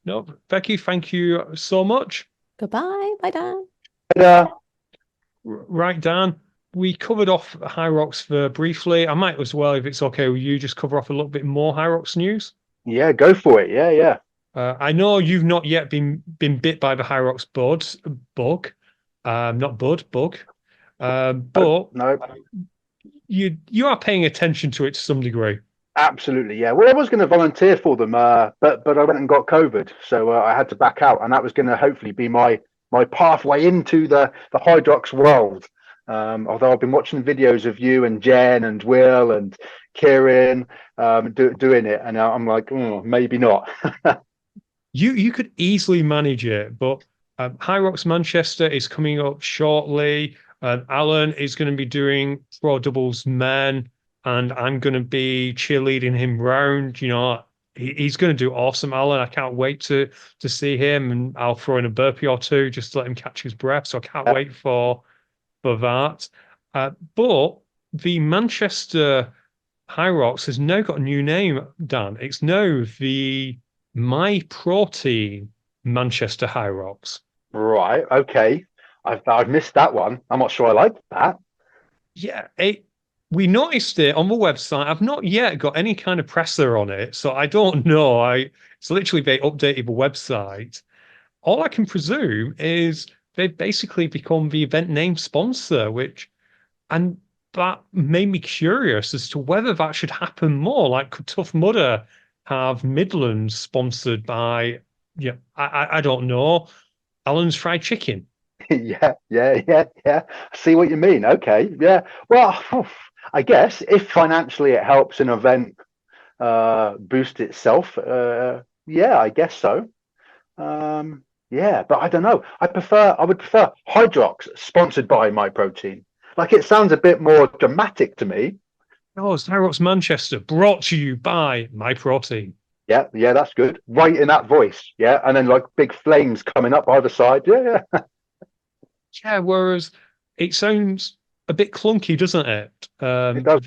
No, Becky, thank you so much. Goodbye. Bye, Dan. Yeah. Right, Dan. We covered off High Rocks for briefly. I might as well, if it's okay with you, just cover off a little bit more High Rocks news. Yeah, go for it. Yeah. I know you've not yet been bit by the High Rocks bug. Not bud, bug. But no. You are paying attention to it to some degree. Absolutely, yeah. Well, I was going to volunteer for them, but I went and got COVID, so I had to back out, and that was going to hopefully be my pathway into the Hydrox world. Although I've been watching videos of you and Jen and Will and Kieran doing it, and I'm like, maybe not. You could easily manage it, but High Rocks Manchester is coming up shortly. Alan is going to be doing Pro Doubles Men. and I'm going to be cheerleading him round. He's going to do awesome, Alan. I can't wait to see him, and I'll throw in a burpee or two just to let him catch his breath. So I can't wait for that. But the Manchester High Rocks has now got a new name, Dan. It's now the My Protein Manchester High Rocks. Right. Okay. I've missed that one. I'm not sure I like that. Yeah, we noticed it on the website. I've not yet got any kind of presser on it, so I don't know. It's literally they updated the website. All I can presume is they've basically become the event name sponsor, and that made me curious as to whether that should happen more. Like, could Tough Mudder have Midlands sponsored by, I don't know, Alan's Fried Chicken? Yeah. I see what you mean. Okay. Yeah. Well, I guess if financially it helps an event boost itself, yeah, I guess so. Yeah, but I don't know. I would prefer Hydrox sponsored by My Protein. Like, it sounds a bit more dramatic to me. Oh, it's High Rocks Manchester, brought to you by My Protein. Yeah, that's good. Right in that voice. Yeah, and then like big flames coming up either side. Yeah. Yeah, whereas it sounds a bit clunky, doesn't it? It does.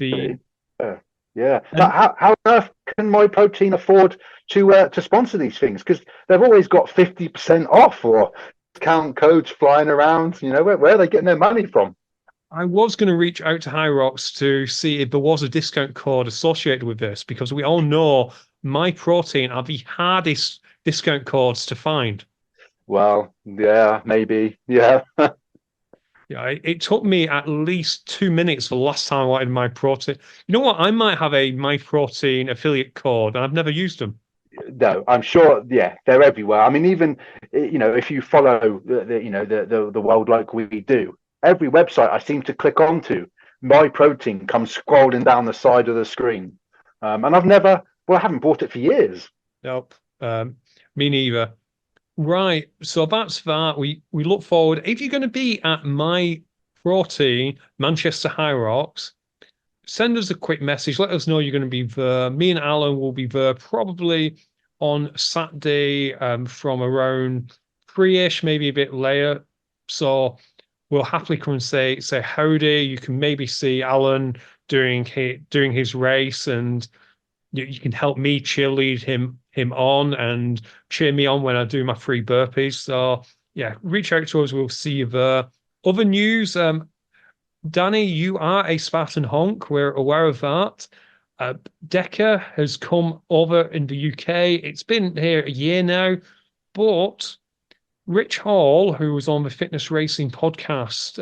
Yeah. But how on earth can My Protein afford to sponsor these things? Because they've always got 50% off or discount codes flying around. Where are they getting their money from? I was going to reach out to High Rocks to see if there was a discount code associated with this, because we all know My Protein are the hardest discount codes to find. Well, yeah, maybe. Yeah. Yeah, it took me at least 2 minutes the last time I wanted My Protein. You know what? I might have a My Protein affiliate code, and I've never used them. No, I'm sure. Yeah, they're everywhere. I mean, even if you follow the world like we do, every website I seem to click onto, My Protein comes scrolling down the side of the screen, and I haven't bought it for years. Nope, me neither. Right, so that's that. We look forward. If you're going to be at My Protein Manchester High Rocks, send us a quick message. Let us know you're going to be there. Me and Alan will be there probably on Saturday from around 3-ish, maybe a bit later. So we'll happily come and say howdy. You can maybe see Alan doing his race, and you can help me cheerlead him on and cheer me on when I do my free burpees. So yeah, reach out to us. We'll see you there. Other news, Danny, you are a Spartan honk. We're aware of that. DECA has come over in the UK. It's been here a year now, but Rich Hall, who was on the Fitness Racing podcast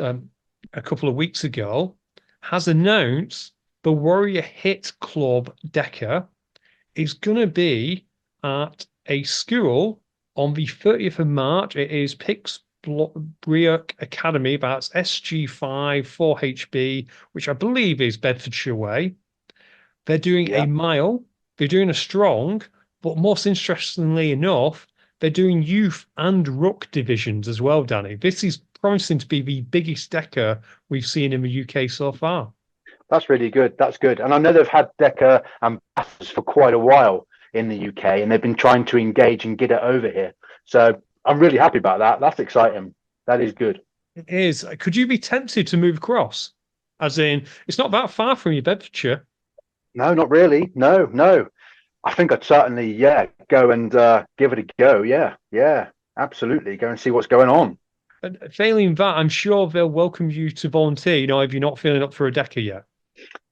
a couple of weeks ago, has announced the Warrior Hit Club DECA is going to be at a school on the 30th of March. It is Pixbrick Academy. That's SG5 4HB, which I believe is Bedfordshire way. They're doing a mile. They're doing a strong, but most interestingly enough, they're doing youth and ruck divisions as well, Danny. This is promising to be the biggest DECA we've seen in the UK so far. That's really good. That's good. And I know they've had DECA ambassadors for quite a while in the UK, and they've been trying to engage and get it over here. So I'm really happy about that. That's exciting. That is good. It is. Could you be tempted to move across? As in, it's not that far from your Bedfordshire. No, not really. No. I think I'd certainly, go and give it a go. Yeah, absolutely. Go and see what's going on. And failing that, I'm sure they'll welcome you to volunteer, if you're not feeling up for a DECA yet.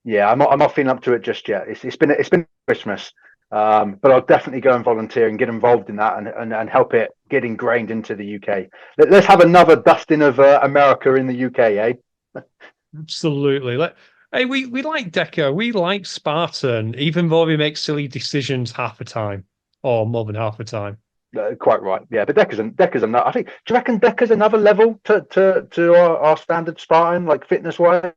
Yeah, I'm not feeling up to it just yet. It's been Christmas, but I'll definitely go and volunteer and get involved in that and help it get ingrained into the UK. Let's have another dusting of America in the UK, eh? Absolutely. Hey, we like DECA. We like Spartan, even though we make silly decisions half the time, or more than half the time. Quite right. Yeah, but DECA's another. I think. Do you reckon DECA's another level to our standard Spartan, like fitness wise?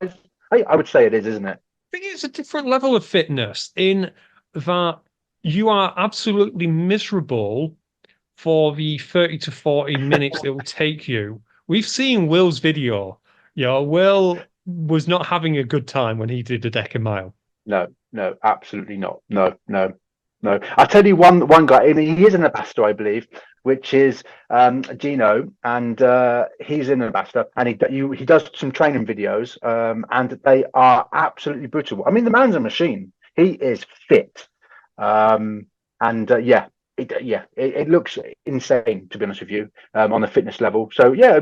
I would say it is, isn't it? I think it's a different level of fitness in that you are absolutely miserable for the 30 to 40 minutes it will take you. We've seen Will's video. Will was not having a good time when he did the DECA mile. No, no, absolutely not. No, no, no. I'll tell you one guy, and he is an ambassador, I believe, which is Gino, and he's an ambassador, and he does some training videos, and they are absolutely brutal. I mean, the man's a machine. He is fit, and yeah. It looks insane, to be honest with you, on the fitness level. So yeah,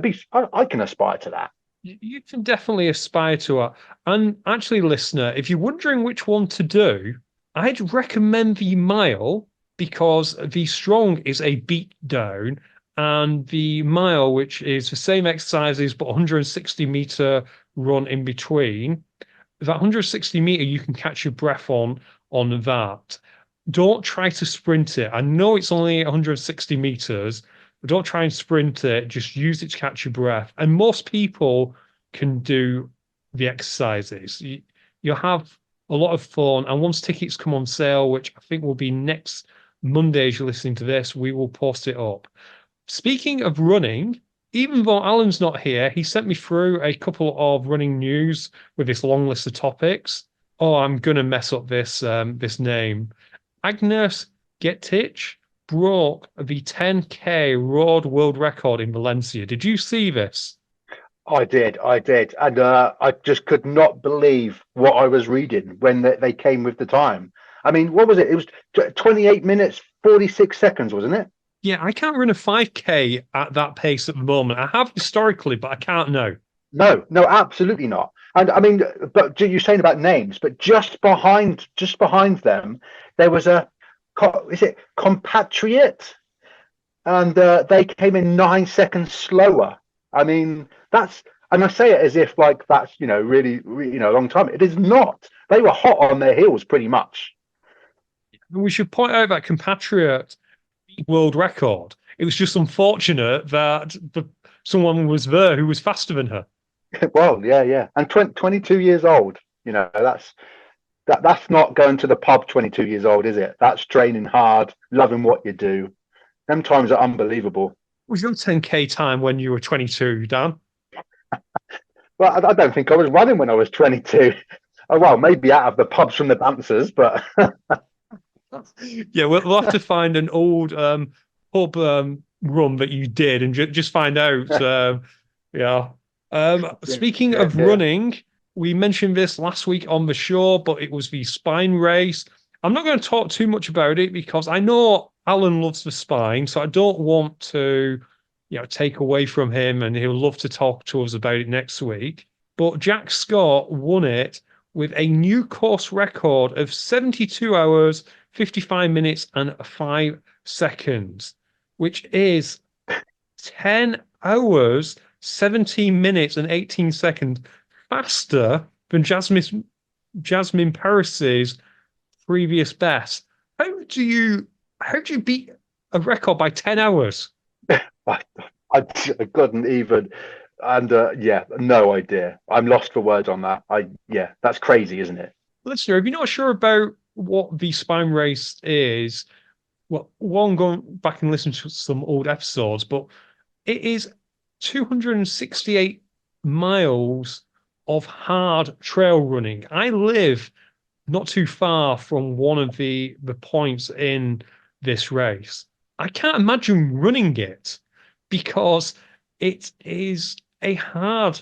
I can aspire to that. You can definitely aspire to it. And actually, listener, if you're wondering which one to do, I'd recommend the mile because the strong is a beat down, and the mile, which is the same exercises but 160-meter run in between. That 160-meter, you can catch your breath on that. Don't try to sprint it. I know it's only 160 meters, but don't try and sprint it. Just use it to catch your breath. And most people can do the exercises. You'll have a lot of fun. And once tickets come on sale, which I think will be next Monday as you're listening to this, we will post it up. Speaking of running, even though Alan's not here, he sent me through a couple of running news with this long list of topics. Oh, I'm gonna mess up this name. Agnes Getich broke the 10K road world record in Valencia. Did you see this? I did, and I just could not believe what I was reading when they came with the time. I mean, what was it? It was 28 minutes 46 seconds, wasn't it? Yeah, I can't run a 5K at that pace at the moment. I have historically, but I can't now. No, no, absolutely not. And I mean, but you're saying about names, but just behind them, there was is it compatriot, and they came in 9 seconds slower. I mean, and I say it as if like that's really, really a long time. It is not. They were hot on their heels pretty much. We should point out that compatriot world record. It was just unfortunate that someone was there who was faster than her. Well, yeah, yeah, and 22 years old. That's not going to the pub 22 years old, is it? That's training hard, loving what you do. Them times are unbelievable. Was your 10K time when you were 22, Dan? Well, I don't think I was running when I was 22. Oh, well, maybe out of the pubs from the bouncers, but Yeah, we'll have to find an old pub run that you did and just find out. Yeah. Speaking yeah, of yeah. running, we mentioned this last week on the show, but it was the spine race. I'm not going to talk too much about it because I know Alan loves the spine, so I don't want to, take away from him, and he'll love to talk to us about it next week. But Jack Scott won it with a new course record of 72 hours, 55 minutes, and 5 seconds, which is 10 hours, 17 minutes, and 18 seconds faster than Jasmine Paris's previous best. How do you beat a record by 10 hours? I couldn't even, and yeah, no idea. I'm lost for words on that. Yeah, that's crazy, isn't it? Listener, if you're not sure about what the spine race is, well, one, go back and listen to some old episodes, but it is 268 miles of hard trail running. I live not too far from one of the points in this race. I can't imagine running it because it is a hard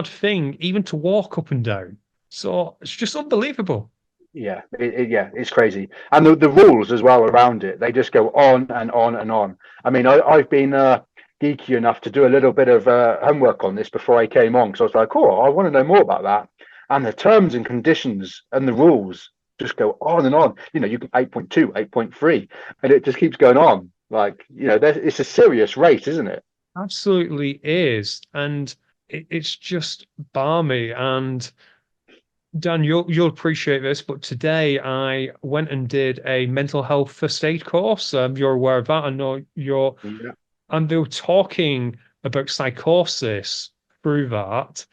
thing even to walk up and down. So it's just unbelievable. Yeah, yeah, it's crazy, and the rules as well around it. They just go on and on and on. I mean, I've been geeky enough to do a little bit of homework on this before I came on, because I was like, oh, I want to know more about that. And the terms and conditions and the rules just go on and on. You can 8.2, 8.3, and it just keeps going on. Like, it's a serious race, isn't it? Absolutely is. And it's just balmy. And Dan, you'll appreciate this, but today I went and did a mental health first aid course. You're aware of that. I know you're, Yeah. and they were talking about psychosis through that.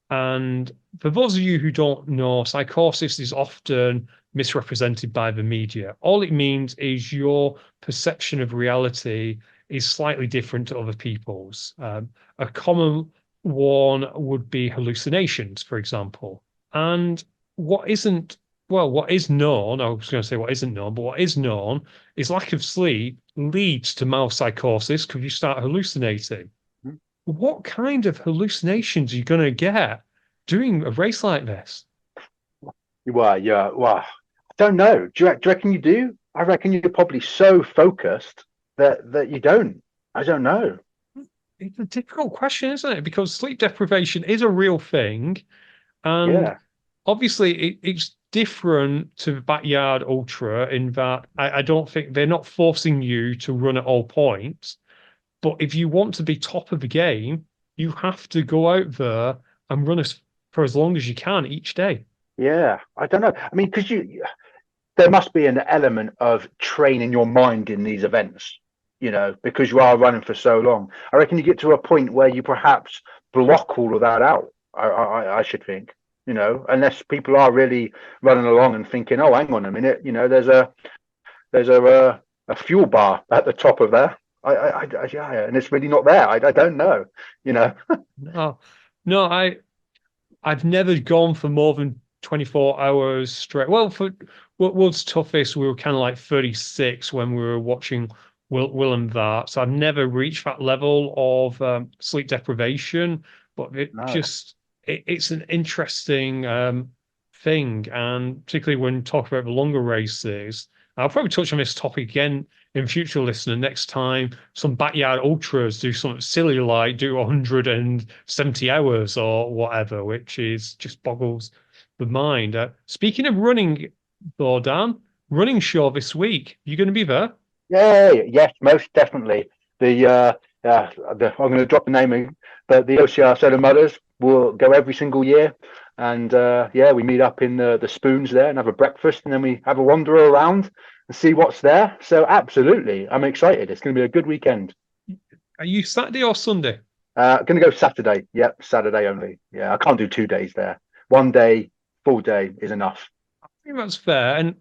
And for those of you who don't know, psychosis is often misrepresented by the media. All it means is your perception of reality is slightly different to other people's. A common one would be hallucinations, for example. And what isn't what is known, I was going to say what isn't known, but what is known is lack of sleep leads to mild psychosis because you start hallucinating. Mhm. What kind of hallucinations are you going to get doing a race like this? Well, yeah, well, I don't know. Do you reckon you do? I reckon you're probably so focused that you don't. I don't know. It's a difficult question, isn't it? Because sleep deprivation is a real thing. And Yeah, obviously, it's different to the backyard ultra in that I don't think they're not forcing you to run at all points. But if you want to be top of the game, you have to go out there and run for as long as you can each day. yeah. I don't know. I mean, because there must be an element of training your mind in these events, because you are running for so long. I reckon you get to a point where you perhaps block all of that out. I should think, unless people are really running along and thinking, oh, hang on a minute, there's a fuel bar at the top of there. Yeah, and it's really not there. I don't know, you know. No, no, I've never gone for more than 24 hours straight. Well, for World's Toughest, we were kind of like 36 when we were watching Will and that. So I've never reached that level of sleep deprivation, but No. it's an interesting thing. And particularly when talk about the longer races, I'll probably touch on this topic again in future, listener, next time some backyard ultras do something silly like do 170 hours or whatever, which is just boggles the mind. Speaking of running, though, Dan, running show this week. You going to be there? Yeah, yes, most definitely. I'm going to drop the name, but the OCR Solar Mothers will go every single year, and yeah, we meet up in the spoons there and have a breakfast, and then we have a wander around and see what's there. So absolutely, I'm excited. It's going to be a good weekend. Are you Saturday or Sunday? Going to go Saturday. Yep, Saturday only. Yeah, I can't do 2 days there. One day, full day is enough. I think that's fair, and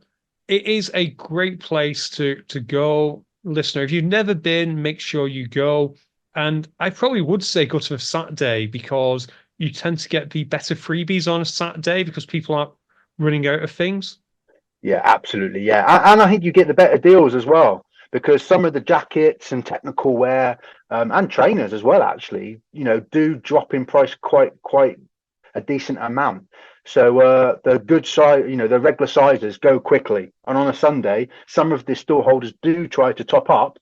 it is a great place to go, listener. If you've never been, make sure you go. And I probably would say go to a Saturday because you tend to get the better freebies on a Saturday because people aren't running out of things. Yeah, absolutely. Yeah, and I think you get the better deals as well because some of the jackets and technical wear and trainers as well, actually, do drop in price quite a decent amount. So the good size, the regular sizes go quickly, and on a Sunday, some of the store holders do try to top up,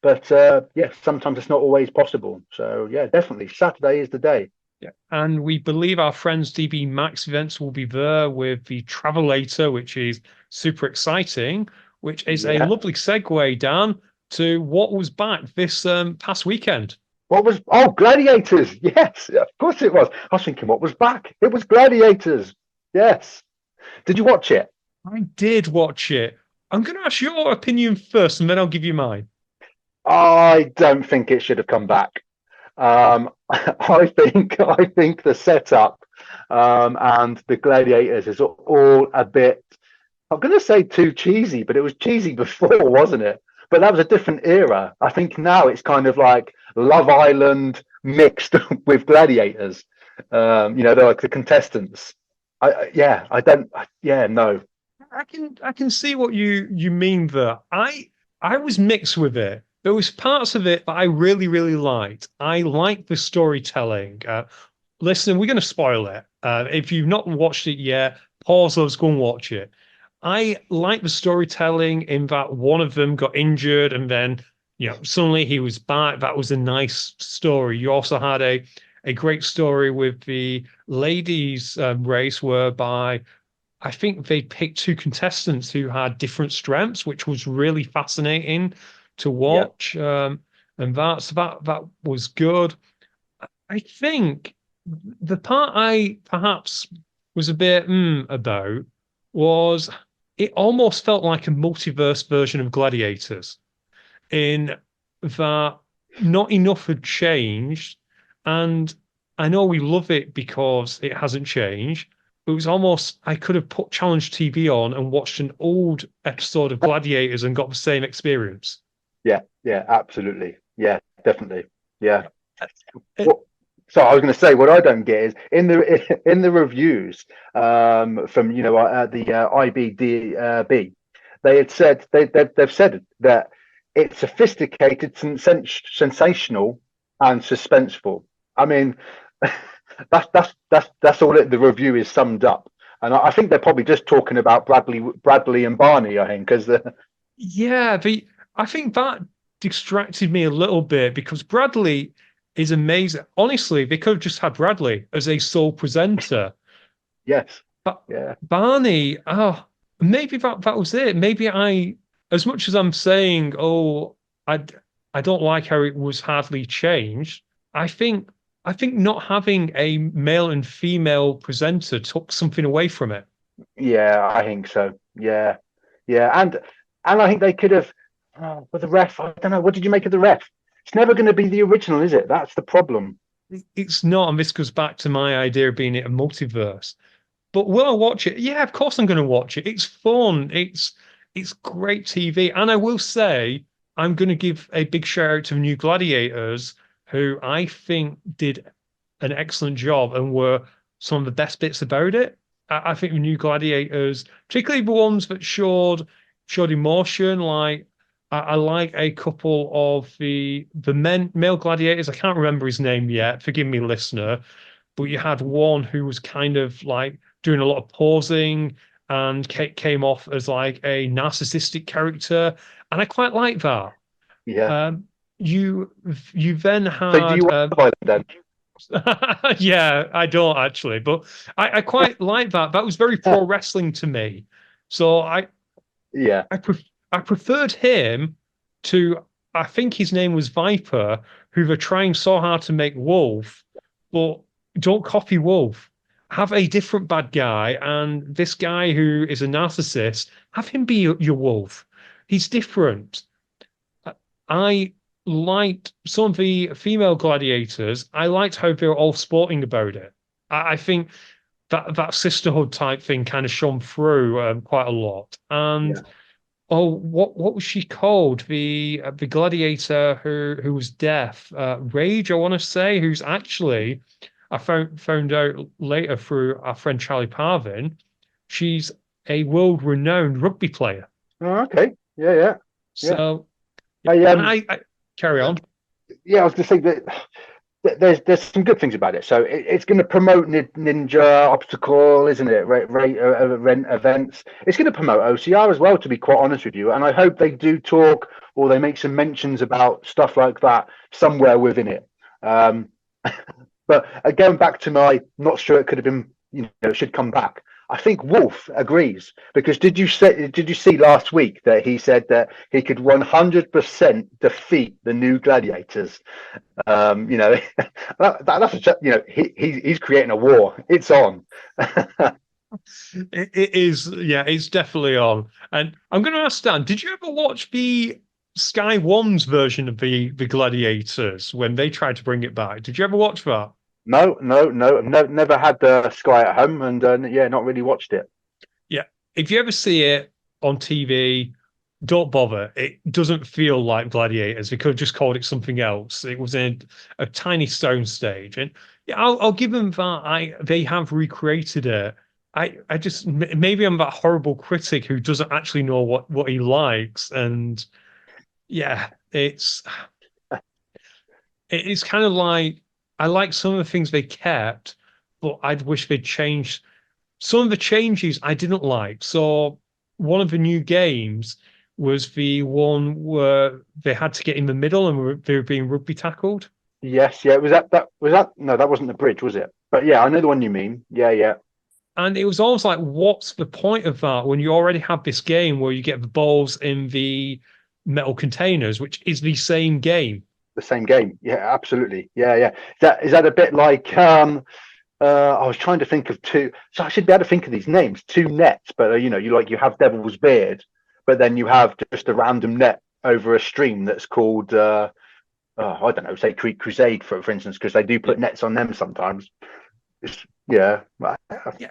but yeah, sometimes it's not always possible. So yeah, definitely Saturday is the day. Yeah. And we believe our friends DB Max Events will be there with the Travelator, which is super exciting, which is a Yeah. lovely segue, Dan, to what was back this past weekend. What was? Oh, Gladiators. Yes, of course it was. I was thinking, what was back? It was Gladiators. Yes. Did you watch it? I did watch it. I'm going to ask your opinion first, and then I'll give you mine. I don't think it should have come back. I think the setup and the Gladiators is all a bit. I'm going to say too cheesy, but it was cheesy before, wasn't it? But that was a different era. I think now it's kind of like Love Island mixed with Gladiators. They're like the contestants. Yeah, I don't. Yeah, no. I can see what you mean there. I was mixed with it. There was parts of it that I really, really liked. I liked the storytelling. Listen, we're going to spoil it. If you've not watched it yet, pause us, go and watch it. I like the storytelling in that one of them got injured and then, suddenly he was back. That was a nice story. You also had a great story with the ladies' race whereby I think they picked two contestants who had different strengths, which was really fascinating to Yeah, watch. And that was good. I think the part I perhaps was a bit about was it almost felt like a multiverse version of Gladiators in that not enough had changed. And I know we love it because it hasn't changed. But it was almost, I could have put Challenge TV on and watched an old episode of Gladiators and got the same experience. yeah, absolutely. Yeah, definitely. Yeah. Uh, What? So I was going to say what I don't get is in the reviews from the IBDB, they had said they've said that it's sophisticated, sensational, and suspenseful. I mean, that's all the review is summed up, and I think they're probably just talking about Bradley and Barney. I think because Yeah, I think that distracted me a little bit because Bradley is amazing. Honestly, they could have just had Bradley as a sole presenter. yes, But yeah, Barney, maybe that was it. Maybe as much as I'm saying, I I don't like how it was hardly changed. I think I think not having a male and female presenter took something away from it. yeah, I think so. Yeah, yeah, and I think they could have. With the ref, I don't know. What did you make of the ref? It's never going to be the original, is it? That's the problem. It's not, and this goes back to my idea of being it a multiverse. But will I watch it? Yeah, of course I'm going to watch it. It's fun. It's great TV. And I will say, I'm going to give a big shout out to New Gladiators, who I think did an excellent job and were some of the best bits about it. I think the New Gladiators, particularly the ones that showed emotion, like I like a couple of the male gladiators. I can't remember his name yet. Forgive me, listener. But you had one who was kind of like doing a lot of pausing and came off as like a narcissistic character, and I quite like that. Yeah. Um, you you then So do had you want to then? yeah, I don't actually, but I quite like that. That was very pro wrestling to me. So Yeah. I I preferred him to, I think his name was Viper, who were trying so hard to make Wolf, but don't copy Wolf. Have a different bad guy, and this guy who is a narcissist, have him be your Wolf. He's different. I liked some of the female gladiators. I liked how they were all sporting about it. I think that sisterhood type thing kind of shone through quite a lot. And Yeah. oh, what was she called? The gladiator who was deaf, Rage, I want to say, who's actually I found out later through our friend Charlie Parvin, she's a world-renowned rugby player. Oh, okay. Yeah, yeah, yeah. So I I carry on. yeah, I was going to say that there's some good things about it. So it's going to promote ninja obstacle, isn't it? Rent events. It's going to promote OCR as well, to be quite honest with you. And I hope they do talk or they make some mentions about stuff like that somewhere within it. But going back to my not sure it could have been, it should come back. I think Wolf agrees because did you see last week that he said that he could 100% defeat the new gladiators? That's he's creating a war. It's on. It is, yeah, it's definitely on. And I'm going to ask Dan, did you ever watch the Sky One's version of the Gladiators when they tried to bring it back? Did you ever watch that? No. I've never had Sky at home, and not really watched it. Yeah. If you ever see it on TV, don't bother. It doesn't feel like Gladiators. They could have just called it something else. It was in a tiny stone stage. And yeah, I'll give them that. They have recreated it. I just maybe I'm that horrible critic who doesn't actually know what he likes. And yeah, it's kind of like I like some of the things they kept, but I'd wish they'd changed some of the changes I didn't like. So one of the new games was the one where they had to get in the middle and they were being rugby tackled. Yes, yeah. Was that? No, that wasn't the bridge, was it? But yeah, I know the one you mean. Yeah, yeah. And it was almost like, what's the point of that when you already have this game where you get the balls in the metal containers, which is the same game? The same game. Yeah, absolutely. Yeah, yeah. Is that a bit like I was trying to think of two. So I should be able to think of these names. Two nets, but you have Devil's Beard, but then you have just a random net over a stream that's called I don't know, say Crusade for instance, because they do put nets on them sometimes. Yeah. Yeah,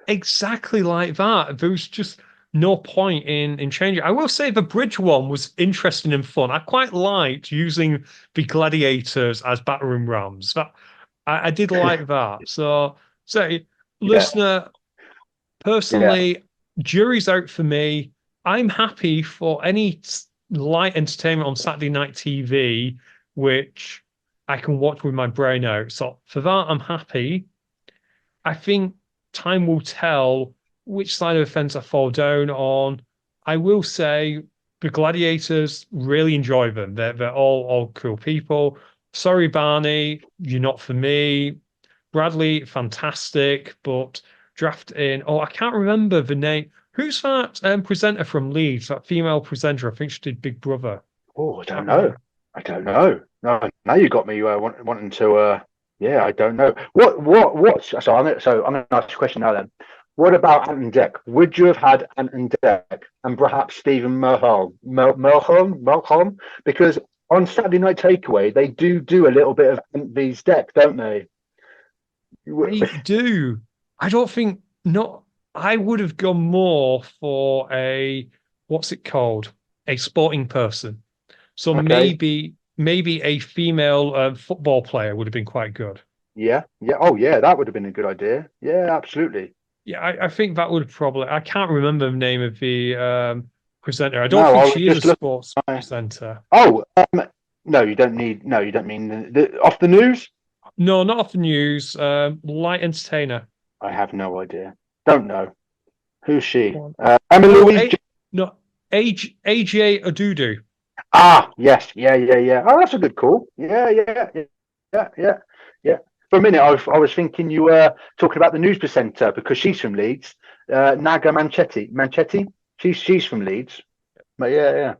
exactly like that. There was just no point in changing. I will say the bridge one was interesting and fun. I quite liked using the gladiators as battering rams. I did like that. So Yeah. listener, Yeah. personally, jury's out for me. I'm happy for any light entertainment on Saturday night TV, which I can watch with my brain out. So for that, I'm happy. I think time will tell which side of the fence I fall down on. I will say the Gladiators, really enjoy them. They're all cool people. Sorry, Barney, you're not for me. Bradley, fantastic, but draft in. Oh, I can't remember the name. Who's that presenter from Leeds? That female presenter. I think she did Big Brother. Oh, I don't Can't know. remember. I don't know. No, now you got me wanting to. Yeah, I don't know. What? So I'm going to ask you a question now. Then, what about Ant and Deck? Would you have had Ant and Deck and perhaps Stephen Merholm? Because on Saturday Night Takeaway, they do a little bit of Ant vs Deck, don't they? They do. I don't think not. I would have gone more for a what's it called? A sporting person. So Okay. maybe a female football player would have been quite good. Yeah. Yeah. Oh, yeah. That would have been a good idea. Yeah, absolutely. Yeah, I think that would probably. I can't remember the name of the presenter. I don't No, think I was she is a just looking. sports presenter. Oh, no, you don't need. No, you don't mean off the news. No, not off the news. Light entertainer. I have no idea. Don't know. Who's she? Go on. Emma Oh, Louise. no, AJ Adudu. Ah, yes. Yeah, yeah, yeah. Oh, that's a good call. Yeah, yeah, yeah, yeah, yeah, yeah. For a minute, I was thinking you were talking about the news presenter because she's from Leeds. Naga Manchetti. She's from Leeds. But yeah, yeah.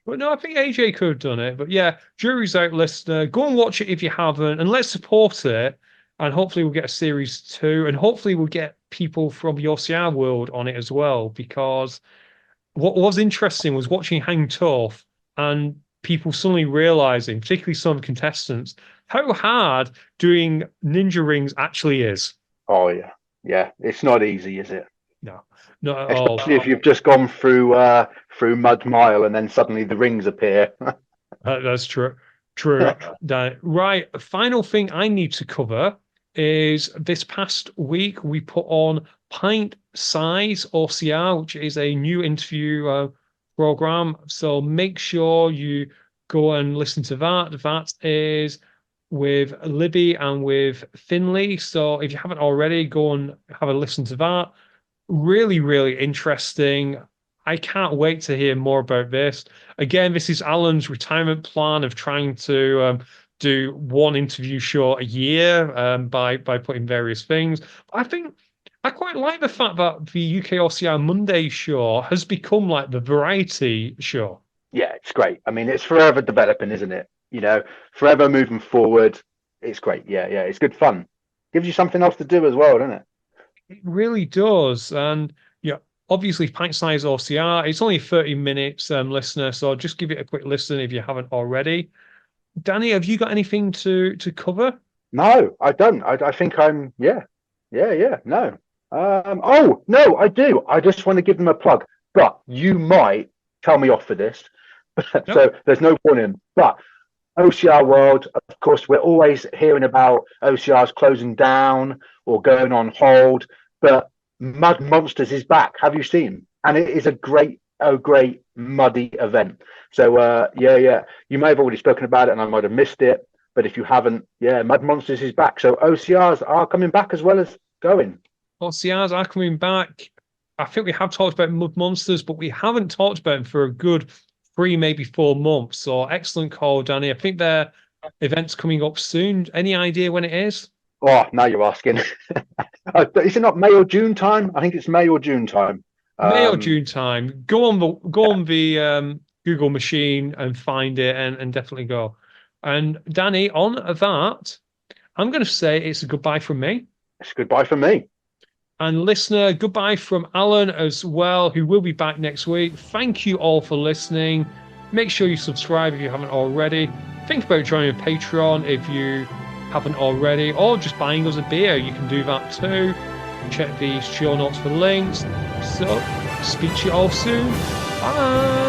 But no, I think AJ could have done it. But yeah, jury's out, listener. Go and watch it if you haven't, and let's support it. And hopefully we'll get a series 2, and hopefully we'll get people from the OCR world on it as well. Because what was interesting was watching Hang Tough and people suddenly realizing, particularly some contestants, how hard doing ninja rings actually is. Oh yeah, yeah. It's not easy, is it? No, not at all. Especially if you've just gone through Mud Mile and then suddenly the rings appear. That's true. True. Right. Final thing I need to cover is this past week we put on Pint Size OCR, which is a new interview program. So make sure you go and listen to that. That is with Libby and with Finley. So if you haven't already, go and have a listen to that. Really, really interesting. I can't wait to hear more about this. Again, this is Alan's retirement plan of trying to do one interview show a year by putting various things. I think I quite like the fact that the UKOCR Monday show has become like the variety show. Yeah, it's great. I mean, it's forever developing, isn't it? You know, forever moving forward. It's great. Yeah, yeah. It's good fun. Gives you something else to do as well, doesn't it? It really does. And yeah, obviously pint size OCR. It's only 30 minutes, listener. So just give it a quick listen if you haven't already. Danny, have you got anything to cover? No, I don't. I think I'm. Yeah, yeah, yeah. No. Oh no, I do. I just want to give them a plug, but you might tell me off for this. So there's no point in. But OCR World, of course, we're always hearing about OCRs closing down or going on hold. But Mud Monsters is back. Have you seen? And it is a great muddy event. So yeah, yeah. You may have already spoken about it, and I might have missed it. But if you haven't, yeah, Mud Monsters is back. So OCRs are coming back as well as going. OCRs are coming back. I think we have talked about Mud Monsters, but we haven't talked about them for a good 3, maybe 4 months. So excellent call, Danny. I think their event's coming up soon. Any idea when it is? Oh, now you're asking. Is it not May or June time? I think it's May or June time. May or June time. Go on the Google machine and find it and definitely go. And Danny, on that, I'm going to say it's a goodbye from me. It's a goodbye from me. And listener, goodbye from Alan as well, who will be back next week. Thank you all for listening. Make sure you subscribe if you haven't already. Think about joining Patreon if you haven't already, or just buying us a beer. You can do that too. Check the show notes for links. So, speak to you all soon. Bye.